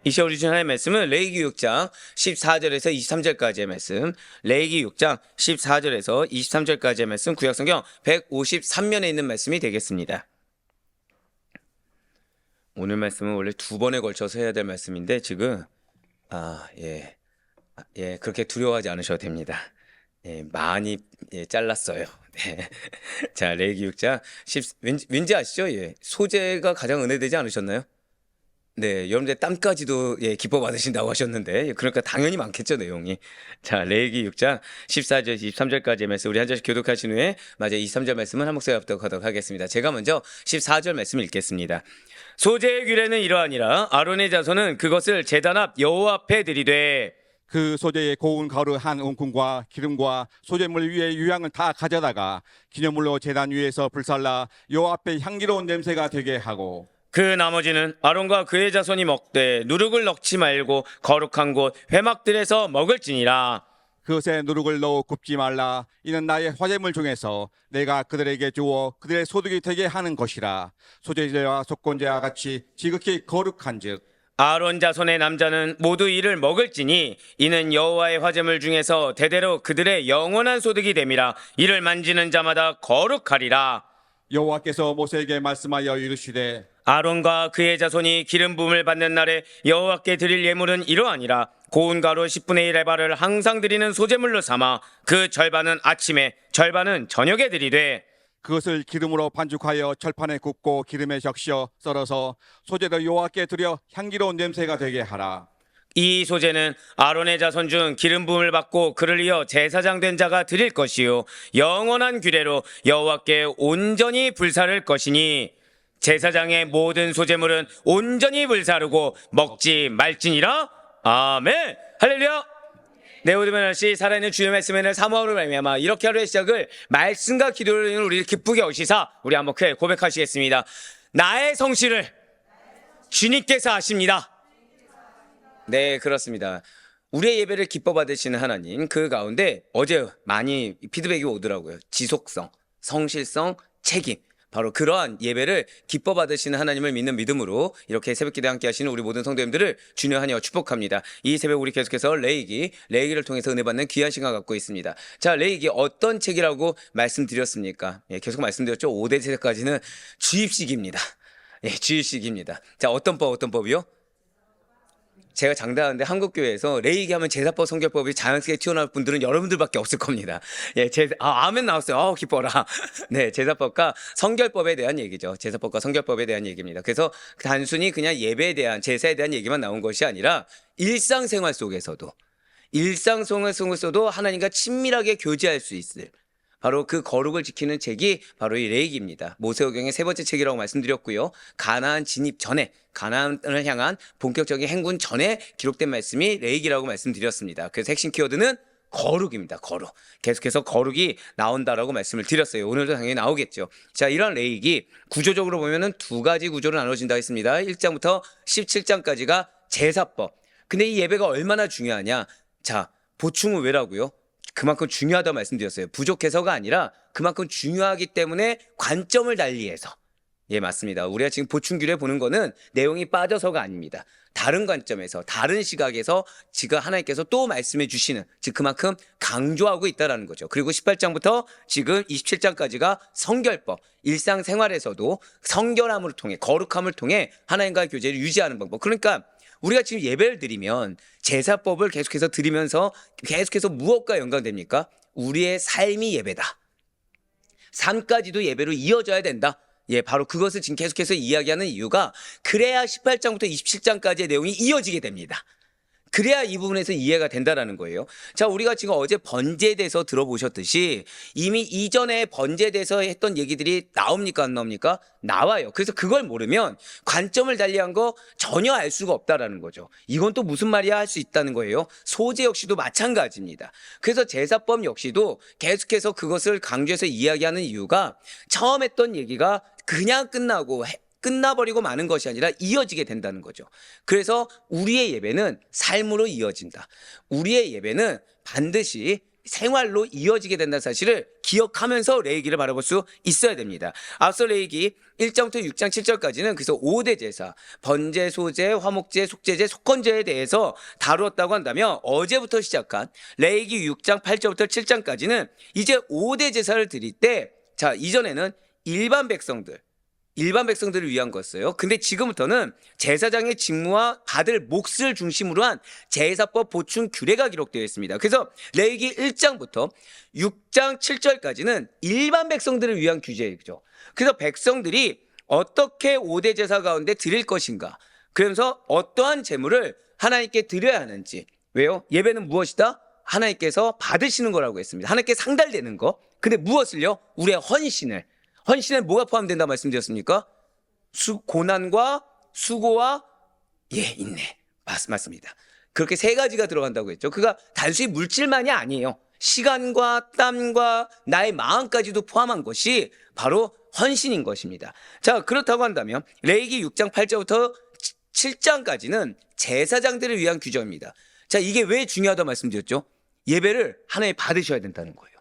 이 시간 우리 주하의 말씀은 레위기 6장 14절에서 23절까지의 말씀, 레위기 6장 14절에서 23절까지의 말씀, 구약성경 153면에 있는 말씀이 되겠습니다. 오늘 말씀은 원래 두 번에 걸쳐서 해야 될 말씀인데 지금 그렇게 두려워하지 않으셔도 됩니다. 많이 잘랐어요. 네. 자, 레위기 6장 왠지 아시죠? 소재가 가장 은혜되지 않으셨나요? 네, 여러분들 땀까지도 기뻐 받으신다고 하셨는데, 그러니까 당연히 많겠죠, 내용이. 자, 레위기 6장 14절, 23절까지의 말씀, 우리 한 절씩 교독하신 후에, 맞아, 23절 말씀은 한 목소리 합독하도록 하겠습니다. 제가 먼저 14절 말씀을 읽겠습니다. 소재의 규례는 이러하니라. 아론의 자손은 그것을 제단 앞 여호와 앞에 드리되, 그 소재의 고운 가루 한 웅큼과 기름과 소재물 위에 유향을 다 가져다가 기념물로 제단 위에서 불살라 여호와 앞에 향기로운 냄새가 되게 하고, 그 나머지는 아론과 그의 자손이 먹되 누룩을 넣지 말고 거룩한 곳 회막들에서 먹을지니라. 그것에 누룩을 넣어 굽지 말라. 이는 나의 화제물 중에서 내가 그들에게 주어 그들의 소득이 되게 하는 것이라. 소재제와 속건제와 같이 지극히 거룩한즉 아론 자손의 남자는 모두 이를 먹을지니 이는 여호와의 화제물 중에서 대대로 그들의 영원한 소득이 됨이라. 이를 만지는 자마다 거룩하리라. 여호와께서 모세에게 말씀하여 이르시되, 아론과 그의 자손이 기름 부음을 받는 날에 여호와께 드릴 예물은 이러하니라. 고운 가루 10분의 1 에바를 항상 드리는 소제물로 삼아 그 절반은 아침에 절반은 저녁에 드리되, 그것을 기름으로 반죽하여 철판에 굽고 기름에 적셔 썰어서 소재로 여호와께 드려 향기로운 냄새가 되게 하라. 이 소재는 아론의 자손 중 기름 부음을 받고 그를 이어 제사장 된 자가 드릴 것이요 영원한 규례로 여호와께 온전히 불사를 것이니 제사장의 모든 소재물은 온전히 불사르고 먹지 말지니라. 아멘. 할렐루야. 내 모든 날씨 살아있는 주의 말씀에는 사모함으로 말미암아 이렇게 하루의 시작을 말씀과 기도를 우리 기쁘게 오시사 우리 한번 크게 고백하시겠습니다. 나의 성실을 주님께서 하십니다. 네, 그렇습니다. 우리의 예배를 기뻐 받으시는 하나님, 그 가운데 어제 많이 피드백이 오더라고요. 지속성, 성실성, 책임. 바로 그러한 예배를 기뻐 받으시는 하나님을 믿는 믿음으로 이렇게 새벽기도에 함께 하시는 우리 모든 성도님들을 주님하여 축복합니다. 이 새벽 우리 계속해서 레위기를 통해서 은혜 받는 귀한 시간 갖고 있습니다. 자, 레위기 어떤 책이라고 말씀드렸습니까? 계속 말씀드렸죠. 5대 세대까지는 주입식입니다. 주입식입니다. 자, 어떤 법이요? 제가 장담하는데 한국교회에서 레위기 하면 제사법, 성결법이 자연스럽게 튀어나올 분들은 여러분들밖에 없을 겁니다. 아멘 나왔어요. 기뻐라. 네, 제사법과 성결법에 대한 얘기죠. 제사법과 성결법에 대한 얘기입니다. 그래서 단순히 그냥 예배에 대한, 제사에 대한 얘기만 나온 것이 아니라 일상생활 속에서도 하나님과 친밀하게 교제할 수 있을 바로 그 거룩을 지키는 책이 바로 이 레위기입니다. 모세오경의 세 번째 책이라고 말씀드렸고요. 가나안 진입 전에, 가나안을 향한 본격적인 행군 전에 기록된 말씀이 레위기라고 말씀드렸습니다. 그래서 핵심 키워드는 거룩입니다. 거룩. 계속해서 거룩이 나온다라고 말씀을 드렸어요. 오늘도 당연히 나오겠죠. 자, 이런 레위기 구조적으로 보면은 두 가지 구조로 나눠진다 했습니다. 1장부터 17장까지가 제사법. 근데 이 예배가 얼마나 중요하냐? 자, 보충은 왜라고요? 그만큼 중요하다고 말씀드렸어요. 부족해서가 아니라 그만큼 중요하기 때문에 관점을 달리해서. 맞습니다. 우리가 지금 보충규례 보는 거는 내용이 빠져서가 아닙니다. 다른 관점에서, 다른 시각에서 지금 하나님께서 또 말씀해 주시는, 즉 그만큼 강조하고 있다는 거죠. 그리고 18장부터 지금 27장까지가 성결법, 일상생활에서도 성결함을 통해, 거룩함을 통해 하나님과의 교제를 유지하는 방법. 그러니까 우리가 지금 예배를 드리면 제사법을 계속해서 드리면서 계속해서 무엇과 연관됩니까? 우리의 삶이 예배다. 삶까지도 예배로 이어져야 된다. 바로 그것을 지금 계속해서 이야기하는 이유가 그래야 18장부터 27장까지의 내용이 이어지게 됩니다. 그래야 이 부분에서 이해가 된다라는 거예요. 자, 우리가 지금 어제 번제에 대해서 들어보셨듯이 이미 이전에 번제에 대해서 했던 얘기들이 나옵니까 안 나옵니까? 나와요. 그래서 그걸 모르면 관점을 달리한 거 전혀 알 수가 없다라는 거죠. 이건 또 무슨 말이야 할 수 있다는 거예요. 소재 역시도 마찬가지입니다. 그래서 제사법 역시도 계속해서 그것을 강조해서 이야기하는 이유가 처음 했던 얘기가 그냥 끝나버리고 마는 것이 아니라 이어지게 된다는 거죠. 그래서 우리의 예배는 삶으로 이어진다. 우리의 예배는 반드시 생활로 이어지게 된다는 사실을 기억하면서 레위기를 바라볼 수 있어야 됩니다. 앞서 레위기 1장부터 6장 7절까지는 그래서 5대 제사, 번제, 소제, 화목제, 속죄제, 속건제에 대해서 다루었다고 한다면 어제부터 시작한 레위기 6장 8절부터 7장까지는 이제 5대 제사를 드릴 때 자, 이전에는 일반 백성들을 위한 거였어요. 근데 지금부터는 제사장의 직무와 받을 몫을 중심으로 한 제사법 보충 규례가 기록되어 있습니다. 그래서 레위기 1장부터 6장 7절까지는 일반 백성들을 위한 규제이죠. 그래서 백성들이 어떻게 5대 제사 가운데 드릴 것인가, 그러면서 어떠한 제물을 하나님께 드려야 하는지. 왜요? 예배는 무엇이다? 하나님께서 받으시는 거라고 했습니다. 하나님께 상달되는 거. 근데 무엇을요? 우리의 헌신을. 헌신에 뭐가 포함된다 말씀드렸습니까? 고난과 수고와 인내. 맞습니다. 그렇게 세 가지가 들어간다고 했죠. 그가 단순히 물질만이 아니에요. 시간과 땀과 나의 마음까지도 포함한 것이 바로 헌신인 것입니다. 자, 그렇다고 한다면 레위기 6장 8절부터 7장까지는 제사장들을 위한 규정입니다. 자, 이게 왜 중요하다고 말씀드렸죠? 예배를 하나님 받으셔야 된다는 거예요.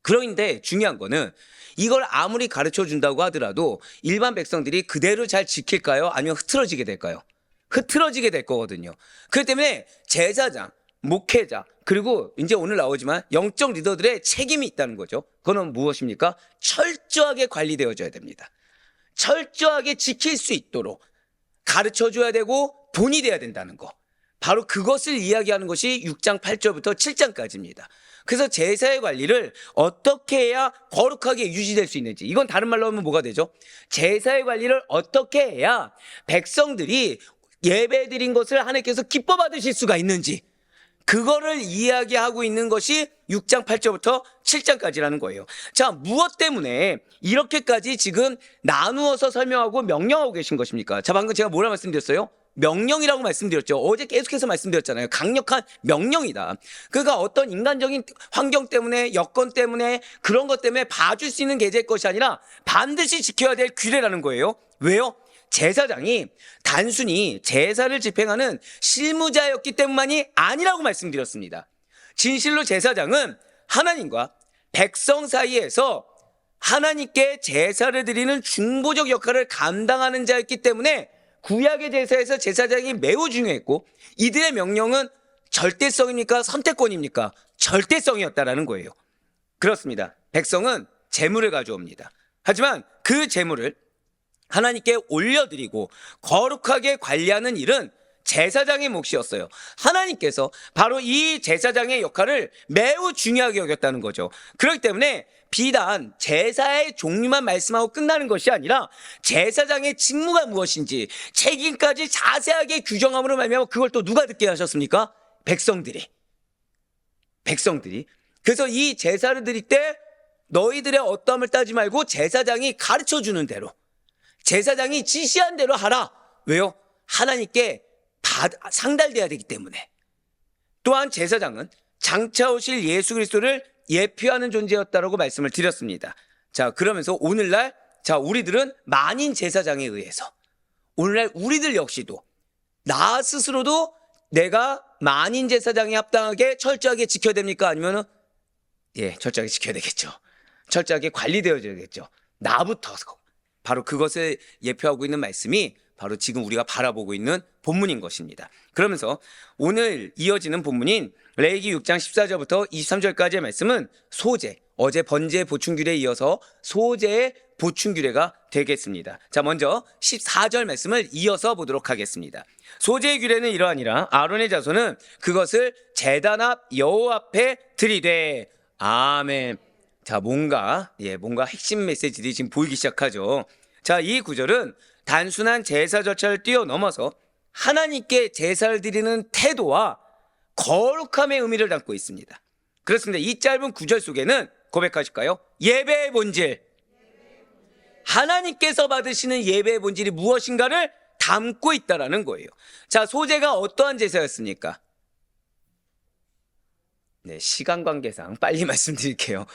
그런데 중요한 거는 이걸 아무리 가르쳐 준다고 하더라도 일반 백성들이 그대로 잘 지킬까요? 아니면 흐트러지게 될까요? 흐트러지게 될 거거든요. 그렇기 때문에 제사장, 목회자, 그리고 이제 오늘 나오지만 영적 리더들의 책임이 있다는 거죠. 그건 무엇입니까? 철저하게 관리되어져야 됩니다. 철저하게 지킬 수 있도록 가르쳐 줘야 되고 돈이 돼야 된다는 거. 바로 그것을 이야기하는 것이 6장 8절부터 7장까지입니다. 그래서 제사의 관리를 어떻게 해야 거룩하게 유지될 수 있는지, 이건 다른 말로 하면 뭐가 되죠? 제사의 관리를 어떻게 해야 백성들이 예배 드린 것을 하나님께서 기뻐 받으실 수가 있는지, 그거를 이야기하고 있는 것이 6장 8절부터 7장까지라는 거예요. 자, 무엇 때문에 이렇게까지 지금 나누어서 설명하고 명령하고 계신 것입니까? 자, 방금 제가 뭐라 말씀드렸어요? 명령이라고 말씀드렸죠. 어제 계속해서 말씀드렸잖아요. 강력한 명령이다. 그러니까 어떤 인간적인 환경 때문에, 여건 때문에, 그런 것 때문에 봐줄 수 있는 계제일 것이 아니라 반드시 지켜야 될 규례라는 거예요. 왜요? 제사장이 단순히 제사를 집행하는 실무자였기 때문만이 아니라고 말씀드렸습니다. 진실로 제사장은 하나님과 백성 사이에서 하나님께 제사를 드리는 중보적 역할을 감당하는 자였기 때문에 구약의 제사에서 제사장이 매우 중요했고, 이들의 명령은 절대성입니까? 선택권입니까? 절대성이었다라는 거예요. 그렇습니다. 백성은 제물을 가져옵니다. 하지만 그 제물을 하나님께 올려드리고 거룩하게 관리하는 일은 제사장의 몫이었어요. 하나님께서 바로 이 제사장의 역할을 매우 중요하게 여겼다는 거죠. 그렇기 때문에 비단 제사의 종류만 말씀하고 끝나는 것이 아니라 제사장의 직무가 무엇인지 책임까지 자세하게 규정함으로 말미암아 그걸 또 누가 듣게 하셨습니까? 백성들이. 그래서 이 제사를 드릴 때 너희들의 어떠함을 따지 말고 제사장이 가르쳐주는 대로, 제사장이 지시한 대로 하라. 왜요? 하나님께 상달돼야 되기 때문에. 또한 제사장은 장차 오실 예수 그리스도를 예표하는 존재였다라고 말씀을 드렸습니다. 자, 그러면서 오늘날 우리들은 만인 제사장에 의해서 오늘날 우리들 역시도 나 스스로도 내가 만인 제사장에 합당하게 철저하게 지켜야 됩니까? 아니면은 철저하게 지켜야 되겠죠. 철저하게 관리되어야겠죠. 나부터서. 바로 그것을 예표하고 있는 말씀이 바로 지금 우리가 바라보고 있는 본문인 것입니다. 그러면서 오늘 이어지는 본문인 레위기 6장 14절부터 23절까지의 말씀은 소제, 어제 번제 보충규례에 이어서 소제의 보충규례가 되겠습니다. 자, 먼저 14절 말씀을 이어서 보도록 하겠습니다. 소제의 규례는 이러하니라. 아론의 자손은 그것을 제단 앞 여호와 앞에 드리되. 아멘. 자, 뭔가 핵심 메시지들이 지금 보이기 시작하죠. 자, 이 구절은 단순한 제사 절차를 뛰어넘어서 하나님께 제사를 드리는 태도와 거룩함의 의미를 담고 있습니다. 그렇습니다. 이 짧은 구절 속에는 고백하실까요? 예배의 본질, 하나님께서 받으시는 예배의 본질이 무엇인가를 담고 있다라는 거예요. 자, 소제가 어떠한 제사였습니까? 시간 관계상 빨리 말씀드릴게요.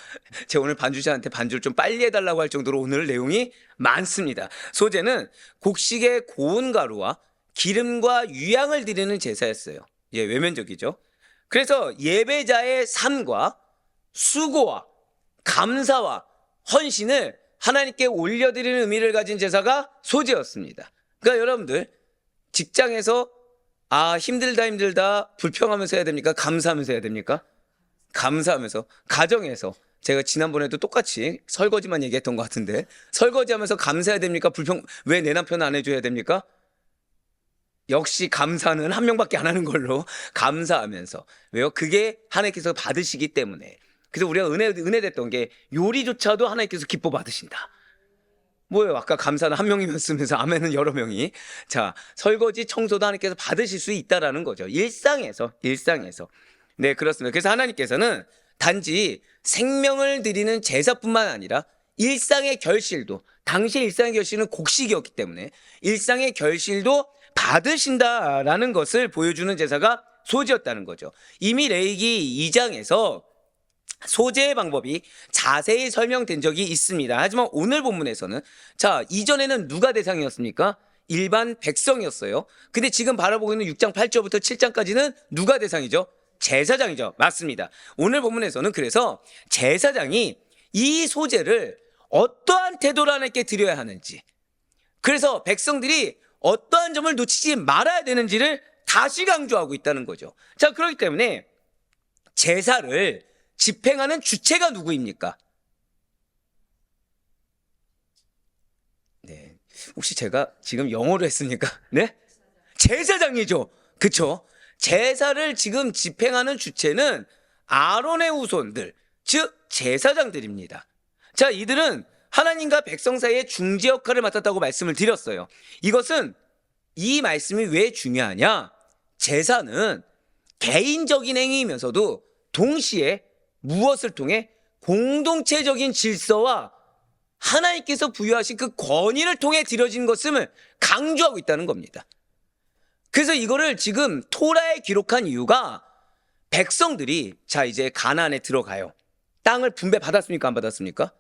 제가 오늘 반주자한테 반주를 좀 빨리 해달라고 할 정도로 오늘 내용이 많습니다. 소제는 곡식의 고운 가루와 기름과 유향을 드리는 제사였어요. 외면적이죠. 그래서 예배자의 삶과 수고와 감사와 헌신을 하나님께 올려드리는 의미를 가진 제사가 소제였습니다. 그러니까 여러분들 직장에서 힘들다 불평하면서 해야 됩니까? 감사하면서 해야 됩니까? 감사하면서. 가정에서 제가 지난번에도 똑같이 설거지만 얘기했던 것 같은데 설거지하면서 감사해야 됩니까? 왜 내 남편은 안 해줘야 됩니까? 역시 감사는 한 명밖에 안 하는 걸로 감사하면서. 왜요? 그게 하나님께서 받으시기 때문에. 그래서 우리가 은혜 됐던 게 요리조차도 하나님께서 기뻐 받으신다. 뭐예요? 아까 감사는 한 명이면서 아멘은 여러 명이. 자, 설거지 청소도 하나님께서 받으실 수 있다라는 거죠. 일상에서. 네, 그렇습니다. 그래서 하나님께서는 단지 생명을 드리는 제사뿐만 아니라 일상의 결실도, 당시 일상의 결실은 곡식이었기 때문에 일상의 결실도 받으신다라는 것을 보여주는 제사가 소제였다는 거죠. 이미 레위기 2장에서 소제의 방법이 자세히 설명된 적이 있습니다. 하지만 오늘 본문에서는 이전에는 누가 대상이었습니까? 일반 백성이었어요. 근데 지금 바라보고 있는 6장 8절부터 7장까지는 누가 대상이죠? 제사장이죠. 맞습니다. 오늘 본문에서는 그래서 제사장이 이 소제를 어떠한 태도로 하나님께 드려야 하는지, 그래서 백성들이 어떠한 점을 놓치지 말아야 되는지를 다시 강조하고 있다는 거죠. 자, 그렇기 때문에 제사를 집행하는 주체가 누구입니까? 네. 혹시 제가 지금 영어로 했습니까? 네? 제사장이죠. 그쵸? 제사를 지금 집행하는 주체는 아론의 후손들, 즉 제사장들입니다. 자, 이들은 하나님과 백성 사이의 중재 역할을 맡았다고 말씀을 드렸어요. 이것은 이 말씀이 왜 중요하냐? 제사는 개인적인 행위이면서도 동시에 무엇을 통해 공동체적인 질서와 하나님께서 부여하신 그 권위를 통해 드려진 것을 강조하고 있다는 겁니다. 그래서 이거를 지금 토라에 기록한 이유가 백성들이 이제 가나안에 들어가요. 땅을 분배 받았습니까? 안 받았습니까?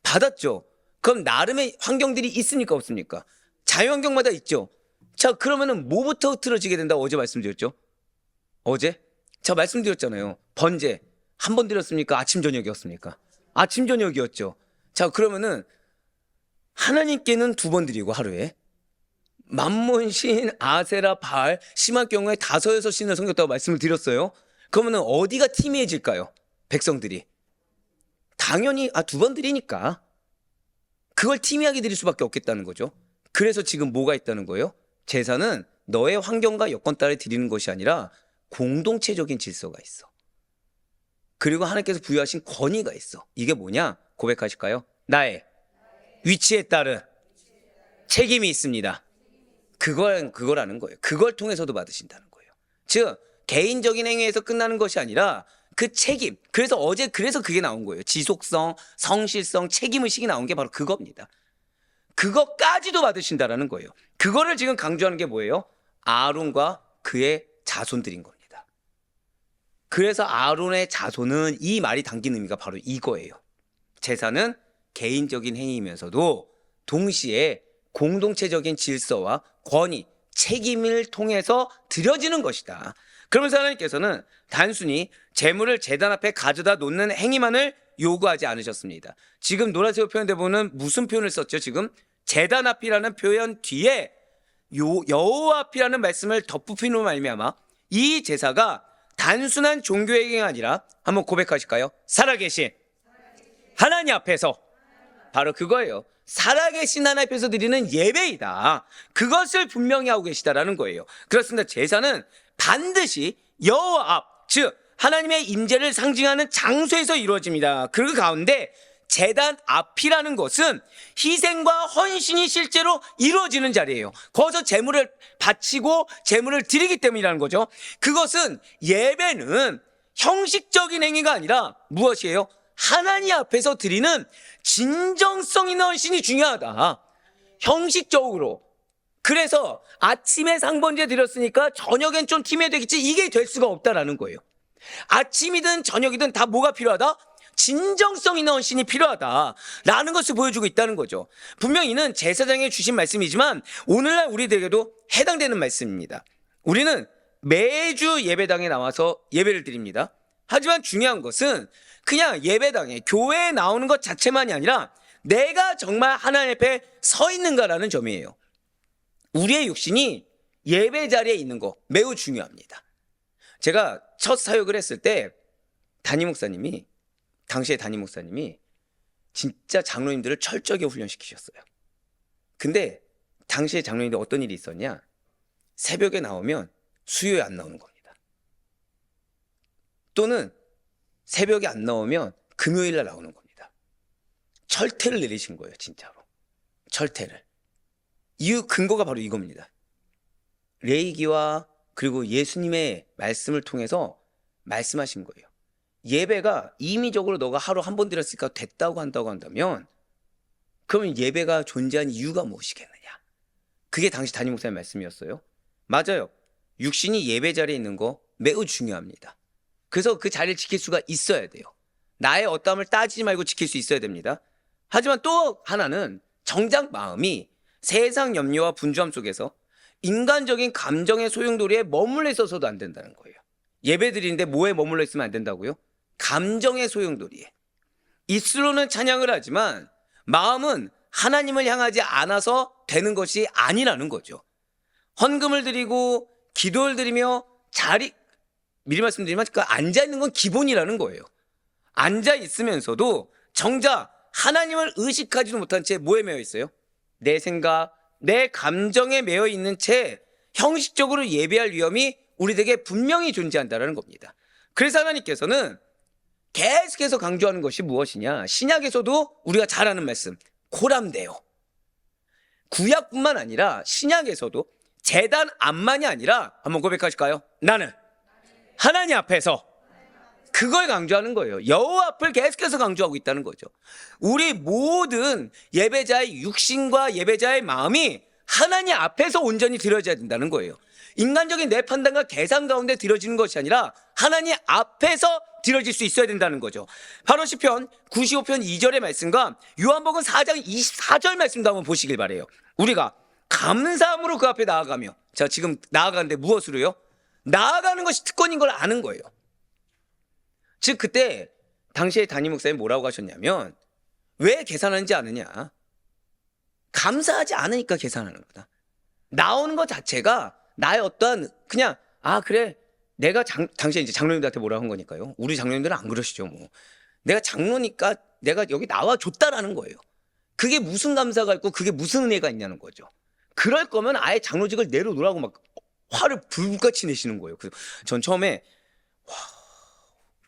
받았죠. 그럼 나름의 환경들이 있습니까? 없습니까? 자유환경마다 있죠. 자, 그러면은 뭐부터 흐트러지게 된다고 어제 말씀드렸죠? 어제? 말씀드렸잖아요. 번제. 한 번 드렸습니까? 아침, 저녁이었습니까? 아침, 저녁이었죠. 자, 그러면은 하나님께는 2번 드리고 하루에 만몬, 신, 아세라, 바알, 심한 경우에 5, 6신을 섬겼다고 말씀을 드렸어요. 그러면은 어디가 팀이해질까요? 백성들이. 당연히 2번 드리니까 그걸 팀이하게 드릴 수밖에 없겠다는 거죠. 그래서 지금 뭐가 있다는 거예요? 제사는 너의 환경과 여건 따라 드리는 것이 아니라 공동체적인 질서가 있어. 그리고 하나님께서 부여하신 권위가 있어. 이게 뭐냐? 고백하실까요? 나의 위치에 따른 책임이 있습니다. 그거라는 거예요. 그걸 통해서도 받으신다는 거예요. 즉 개인적인 행위에서 끝나는 것이 아니라 그 책임. 그래서 그게 나온 거예요. 지속성, 성실성, 책임의식이 나온 게 바로 그겁니다. 그것까지도 받으신다라는 거예요. 그거를 지금 강조하는 게 뭐예요? 아론과 그의 자손들인 겁니다. 그래서 아론의 자손은 이 말이 담긴 의미가 바로 이거예요. 제사는 개인적인 행위이면서도 동시에 공동체적인 질서와 권위, 책임을 통해서 드려지는 것이다. 그러면서 하나님께서는 단순히 재물을 제단 앞에 가져다 놓는 행위만을 요구하지 않으셨습니다. 지금 노란색으로 표현돼 보면 무슨 표현을 썼죠? 지금 제단 앞이라는 표현 뒤에 여호와 앞이라는 말씀을 덧붙임으로 말미암아 이 제사가 단순한 종교의 행위가 아니라 한번 고백하실까요? 살아계신 하나님 앞에서, 바로 그거예요. 살아계신 하나님 앞에서 드리는 예배이다. 그것을 분명히 하고 계시다라는 거예요. 그렇습니다. 제사는 반드시 여호와 앞, 즉 하나님의 임재를 상징하는 장소에서 이루어집니다. 그 가운데 제단 앞이라는 것은 희생과 헌신이 실제로 이루어지는 자리예요. 거기서 제물을 바치고 제물을 드리기 때문이라는 거죠. 그것은 예배는 형식적인 행위가 아니라 무엇이에요? 하나님 앞에서 드리는 진정성 있는 헌신이 중요하다. 형식적으로. 그래서 아침에 상번제 드렸으니까 저녁엔 좀 팀해야 되겠지, 이게 될 수가 없다라는 거예요. 아침이든 저녁이든 다 뭐가 필요하다? 진정성 있는 헌신이 필요하다라는 것을 보여주고 있다는 거죠. 분명히 이는 제사장에 주신 말씀이지만 오늘날 우리들에게도 해당되는 말씀입니다. 우리는 매주 예배당에 나와서 예배를 드립니다. 하지만 중요한 것은 그냥 예배당에 교회에 나오는 것 자체만이 아니라 내가 정말 하나님 앞에 서 있는가라는 점이에요. 우리의 육신이 예배 자리에 있는 거 매우 중요합니다. 제가 첫 사역을 했을 때 당시에 담임 목사님이 진짜 장로님들을 철저하게 훈련시키셨어요. 근데 당시에 장로님들 어떤 일이 있었냐? 새벽에 나오면 수요에 안 나오는 겁니다. 또는 새벽에 안 나오면 금요일 날 나오는 겁니다. 철퇴를 내리신 거예요, 진짜로. 철퇴를. 이유 근거가 바로 이겁니다. 레이기와 그리고 예수님의 말씀을 통해서 말씀하신 거예요. 예배가 임의적으로 너가 하루 한 번 드렸으니까 됐다고 한다면 그러면 예배가 존재한 이유가 무엇이겠느냐? 그게 당시 담임 목사님 말씀이었어요. 맞아요. 육신이 예배 자리에 있는 거 매우 중요합니다. 그래서 그 자리를 지킬 수가 있어야 돼요. 나의 어떠함을 따지지 말고 지킬 수 있어야 됩니다. 하지만 또 하나는 정작 마음이 세상 염려와 분주함 속에서 인간적인 감정의 소용돌이에 머물러 있어서도 안 된다는 거예요. 예배 드리는데 뭐에 머물러 있으면 안 된다고요? 감정의 소용돌이에. 입술로는 찬양을 하지만 마음은 하나님을 향하지 않아서 되는 것이 아니라는 거죠. 헌금을 드리고 기도를 드리며 미리 말씀드리면 앉아있는 건 기본이라는 거예요. 앉아있으면서도 정작 하나님을 의식하지도 못한 채 뭐에 매여 있어요? 내 생각, 내 감정에 매여 있는 채 형식적으로 예배할 위험이 우리에게 분명히 존재한다는 겁니다. 그래서 하나님께서는 계속해서 강조하는 것이 무엇이냐? 신약에서도 우리가 잘 아는 말씀, 코람데요. 구약뿐만 아니라 신약에서도 제단 앞만이 아니라 한번 고백하실까요? 나는 하나님 앞에서 그걸 강조하는 거예요. 여호와 앞을 계속해서 강조하고 있다는 거죠. 우리 모든 예배자의 육신과 예배자의 마음이 하나님 앞에서 온전히 드려져야 된다는 거예요. 인간적인 내 판단과 계산 가운데 드려지는 것이 아니라 하나님 앞에서 드려질 수 있어야 된다는 거죠. 바로 시편 95편 2절의 말씀과 요한복음 4장 24절 말씀도 한번 보시길 바라요. 우리가 감사함으로 그 앞에 나아가며, 자, 지금 나아가는데 무엇으로요? 나아가는 것이 특권인 걸 아는 거예요. 즉 그때 당시에 담임 목사님 뭐라고 하셨냐면, 왜 계산하는지 아느냐? 감사하지 않으니까 계산하는 거다. 나오는 것 자체가 나의 어떠한 그냥 그래 내가 당시에 이제 장로님들한테 뭐라고 한 거니까요. 우리 장로님들은 안 그러시죠. 뭐 내가 장로니까 내가 여기 나와줬다라는 거예요. 그게 무슨 감사가 있고 그게 무슨 은혜가 있냐는 거죠. 그럴 거면 아예 장로직을 내려놓으라고 막 화를 불같이 내시는 거예요. 그래서 전 처음에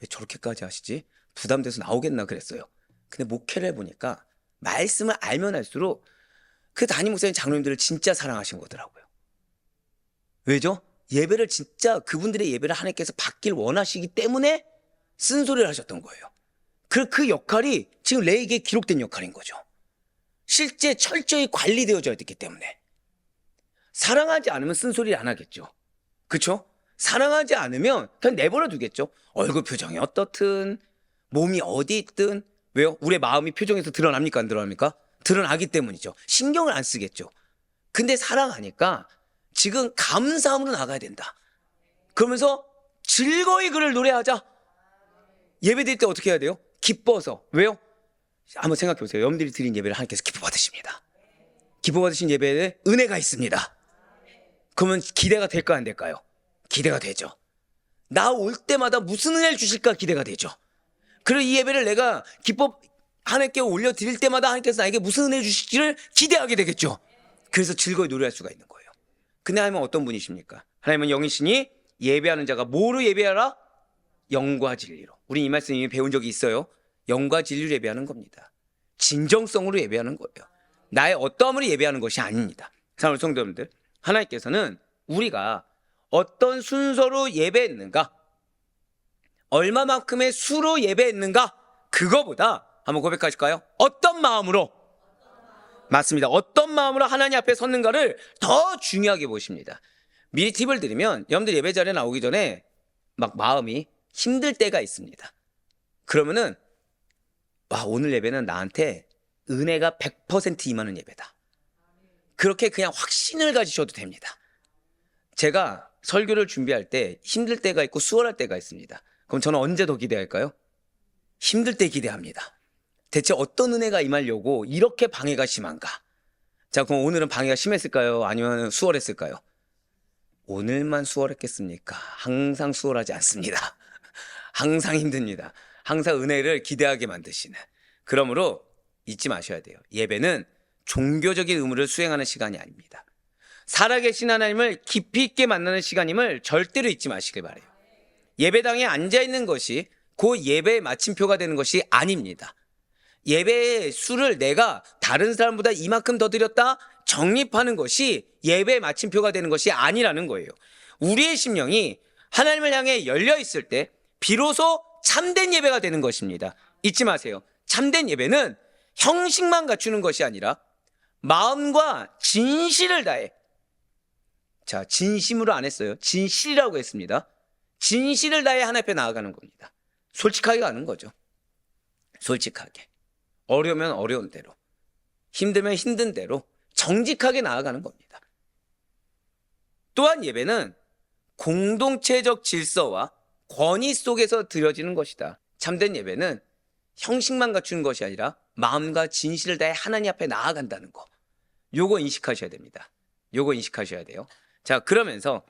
왜 저렇게까지 하시지? 부담돼서 나오겠나 그랬어요. 근데 목회를 해보니까 말씀을 알면 알수록 그 담임 목사님 장로님들을 진짜 사랑하신 거더라고요. 왜죠? 예배를 진짜 그분들의 예배를 하나님께서 받길 원하시기 때문에 쓴소리를 하셨던 거예요. 그 역할이 지금 레이기에 기록된 역할인 거죠. 실제 철저히 관리되어져야 됐기 때문에. 사랑하지 않으면 쓴소리를 안 하겠죠. 그렇죠? 사랑하지 않으면 그냥 내버려 두겠죠. 얼굴 표정이 어떻든 몸이 어디 있든. 왜요? 우리의 마음이 표정에서 드러납니까? 안 드러납니까? 드러나기 때문이죠. 신경을 안 쓰겠죠. 근데 사랑하니까 지금 감사함으로 나가야 된다. 그러면서 즐거이 그를 노래하자. 예배 드릴 때 어떻게 해야 돼요? 기뻐서. 왜요? 한번 생각해 보세요. 여러분들이 드린 예배를 하나님께서 기뻐 받으십니다. 기뻐 받으신 예배에 은혜가 있습니다. 그러면 기대가 될까 안 될까요? 기대가 되죠. 나 올 때마다 무슨 은혜를 주실까 기대가 되죠. 그리고 이 예배를 내가 하나님께 올려드릴 때마다 하나님께서 나에게 무슨 은혜를 주실지를 기대하게 되겠죠. 그래서 즐거이 노래할 수가 있는 거예요. 근데 하나님은 어떤 분이십니까? 하나님은 영이시니 예배하는 자가 뭐로 예배하라? 영과 진리로. 우리 이 말씀 이미 배운 적이 있어요. 영과 진리로 예배하는 겁니다. 진정성으로 예배하는 거예요. 나의 어떠함으로 예배하는 것이 아닙니다. 사랑하는 성도 여러분들, 하나님께서는 우리가 어떤 순서로 예배했는가, 얼마만큼의 수로 예배했는가, 그거보다 한번 고백하실까요? 어떤 마음으로? 맞습니다. 어떤 마음으로 하나님 앞에 섰는가를 더 중요하게 보십니다. 미리 팁을 드리면 여러분들 예배 자리에 나오기 전에 막 마음이 힘들 때가 있습니다. 그러면은 오늘 예배는 나한테 은혜가 100% 임하는 예배다. 그렇게 그냥 확신을 가지셔도 됩니다. 제가 설교를 준비할 때 힘들 때가 있고 수월할 때가 있습니다. 그럼 저는 언제 더 기대할까요? 힘들 때 기대합니다. 대체 어떤 은혜가 임하려고 이렇게 방해가 심한가? 자, 그럼 오늘은 방해가 심했을까요? 아니면 수월했을까요? 오늘만 수월했겠습니까? 항상 수월하지 않습니다. 항상 힘듭니다. 항상 은혜를 기대하게 만드시는. 그러므로 잊지 마셔야 돼요. 예배는 종교적인 의무를 수행하는 시간이 아닙니다. 살아계신 하나님을 깊이 있게 만나는 시간임을 절대로 잊지 마시길 바라요. 예배당에 앉아있는 것이 그 예배의 마침표가 되는 것이 아닙니다. 예배의 수를 내가 다른 사람보다 이만큼 더 드렸다 정립하는 것이 예배의 마침표가 되는 것이 아니라는 거예요. 우리의 심령이 하나님을 향해 열려 있을 때 비로소 참된 예배가 되는 것입니다. 잊지 마세요. 참된 예배는 형식만 갖추는 것이 아니라 마음과 진실을 다해. 자, 진심으로 안 했어요. 진실이라고 했습니다. 진실을 다해 하나님 앞에 나아가는 겁니다. 솔직하게 가는 거죠. 솔직하게. 어려우면 어려운 대로, 힘들면 힘든 대로 정직하게 나아가는 겁니다. 또한 예배는 공동체적 질서와 권위 속에서 드려지는 것이다. 참된 예배는 형식만 갖추는 것이 아니라 마음과 진실을 다해 하나님 앞에 나아간다는 거. 요거 인식하셔야 됩니다. 요거 인식하셔야 돼요. 자, 그러면서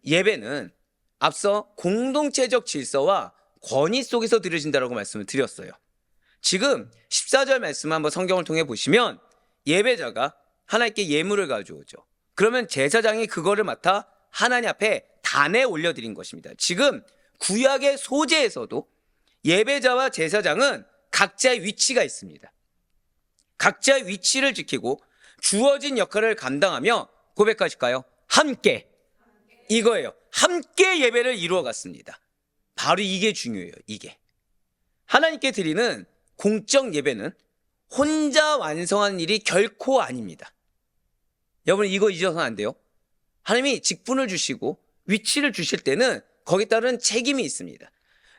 예배는 앞서 공동체적 질서와 권위 속에서 드려진다라고 말씀을 드렸어요. 지금 14절 말씀 한번 성경을 통해 보시면 예배자가 하나님께 예물을 가져오죠. 그러면 제사장이 그거를 맡아 하나님 앞에 단에 올려드린 것입니다. 지금 구약의 소재에서도 예배자와 제사장은 각자의 위치가 있습니다. 각자의 위치를 지키고 주어진 역할을 감당하며 고백하실까요? 함께. 이거예요. 함께 예배를 이루어 갔습니다. 바로 이게 중요해요. 이게. 하나님께 드리는 공적 예배는 혼자 완성하는 일이 결코 아닙니다. 여러분 이거 잊어서는 안 돼요. 하나님이 직분을 주시고 위치를 주실 때는 거기에 따른 책임이 있습니다.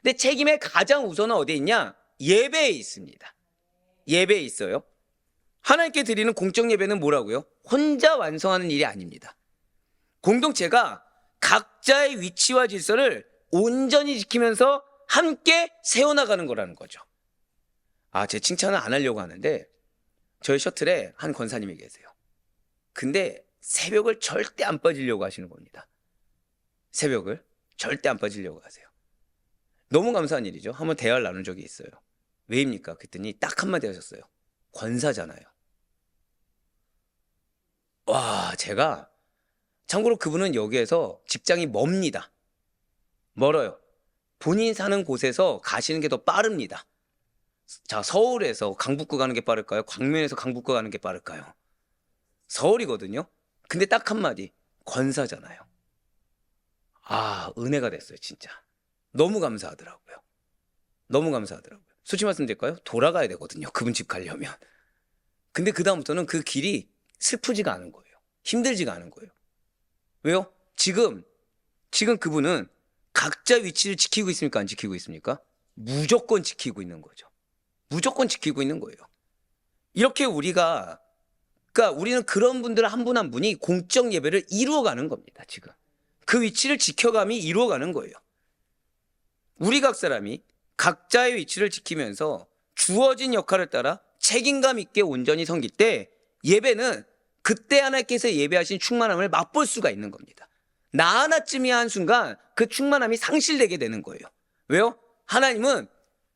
근데 책임의 가장 우선은 어디에 있냐? 예배에 있습니다. 예배에 있어요. 하나님께 드리는 공적 예배는 뭐라고요? 혼자 완성하는 일이 아닙니다. 공동체가 각자의 위치와 질서를 온전히 지키면서 함께 세워나가는 거라는 거죠. 제 칭찬은 안 하려고 하는데 저희 셔틀에 한 권사님이 계세요. 근데 새벽을 절대 안 빠지려고 하시는 겁니다. 새벽을 절대 안 빠지려고 하세요. 너무 감사한 일이죠. 한번 대화를 나눈 적이 있어요. 왜입니까? 그랬더니 딱 한마디 하셨어요. 권사잖아요. 와, 제가 참고로 그분은 여기에서 직장이 멉니다. 멀어요. 본인 사는 곳에서 가시는 게 더 빠릅니다. 자, 서울에서 강북구 가는 게 빠를까요? 광명에서 강북구 가는 게 빠를까요? 서울이거든요. 근데 딱 한마디, 권사잖아요. 은혜가 됐어요, 진짜. 너무 감사하더라고요. 너무 감사하더라고요. 솔직히 말씀드릴까요? 돌아가야 되거든요, 그분 집 가려면. 근데 그다음부터는 그 길이 슬프지가 않은 거예요. 힘들지가 않은 거예요. 왜요? 지금 그분은 각자 위치를 지키고 있습니까? 안 지키고 있습니까? 무조건 지키고 있는 거죠. 무조건 지키고 있는 거예요. 이렇게 그러니까 우리는 그런 분들 한 분 한 분이 공적 예배를 이루어가는 겁니다. 지금 그 위치를 지켜감이 이루어가는 거예요. 우리 각 사람이 각자의 위치를 지키면서 주어진 역할을 따라 책임감 있게 온전히 섬길 때 예배는 그때 하나님께서 예배하신 충만함을 맛볼 수가 있는 겁니다. 나 하나쯤이 한 순간 그 충만함이 상실되게 되는 거예요. 왜요? 하나님은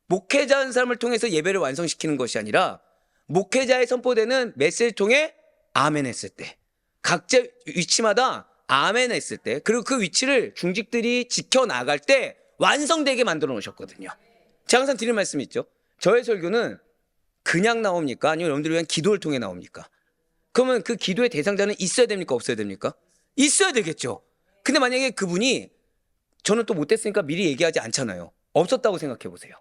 목회자 한 사람을 통해서 예배를 완성시키는 것이 아니라 목회자의 선포되는 메시지를 통해 아멘 했을 때, 각자 위치마다 아멘 했을 때, 그리고 그 위치를 중직들이 지켜나갈 때 완성되게 만들어 놓으셨거든요. 제가 항상 드리는 말씀이 있죠. 저의 설교는 그냥 나옵니까? 아니면 여러분들을 위한 기도를 통해 나옵니까? 그러면 그 기도의 대상자는 있어야 됩니까? 없어야 됩니까? 있어야 되겠죠. 근데 만약에 그분이 저는 또 못했으니까 미리 얘기하지 않잖아요. 없었다고 생각해 보세요.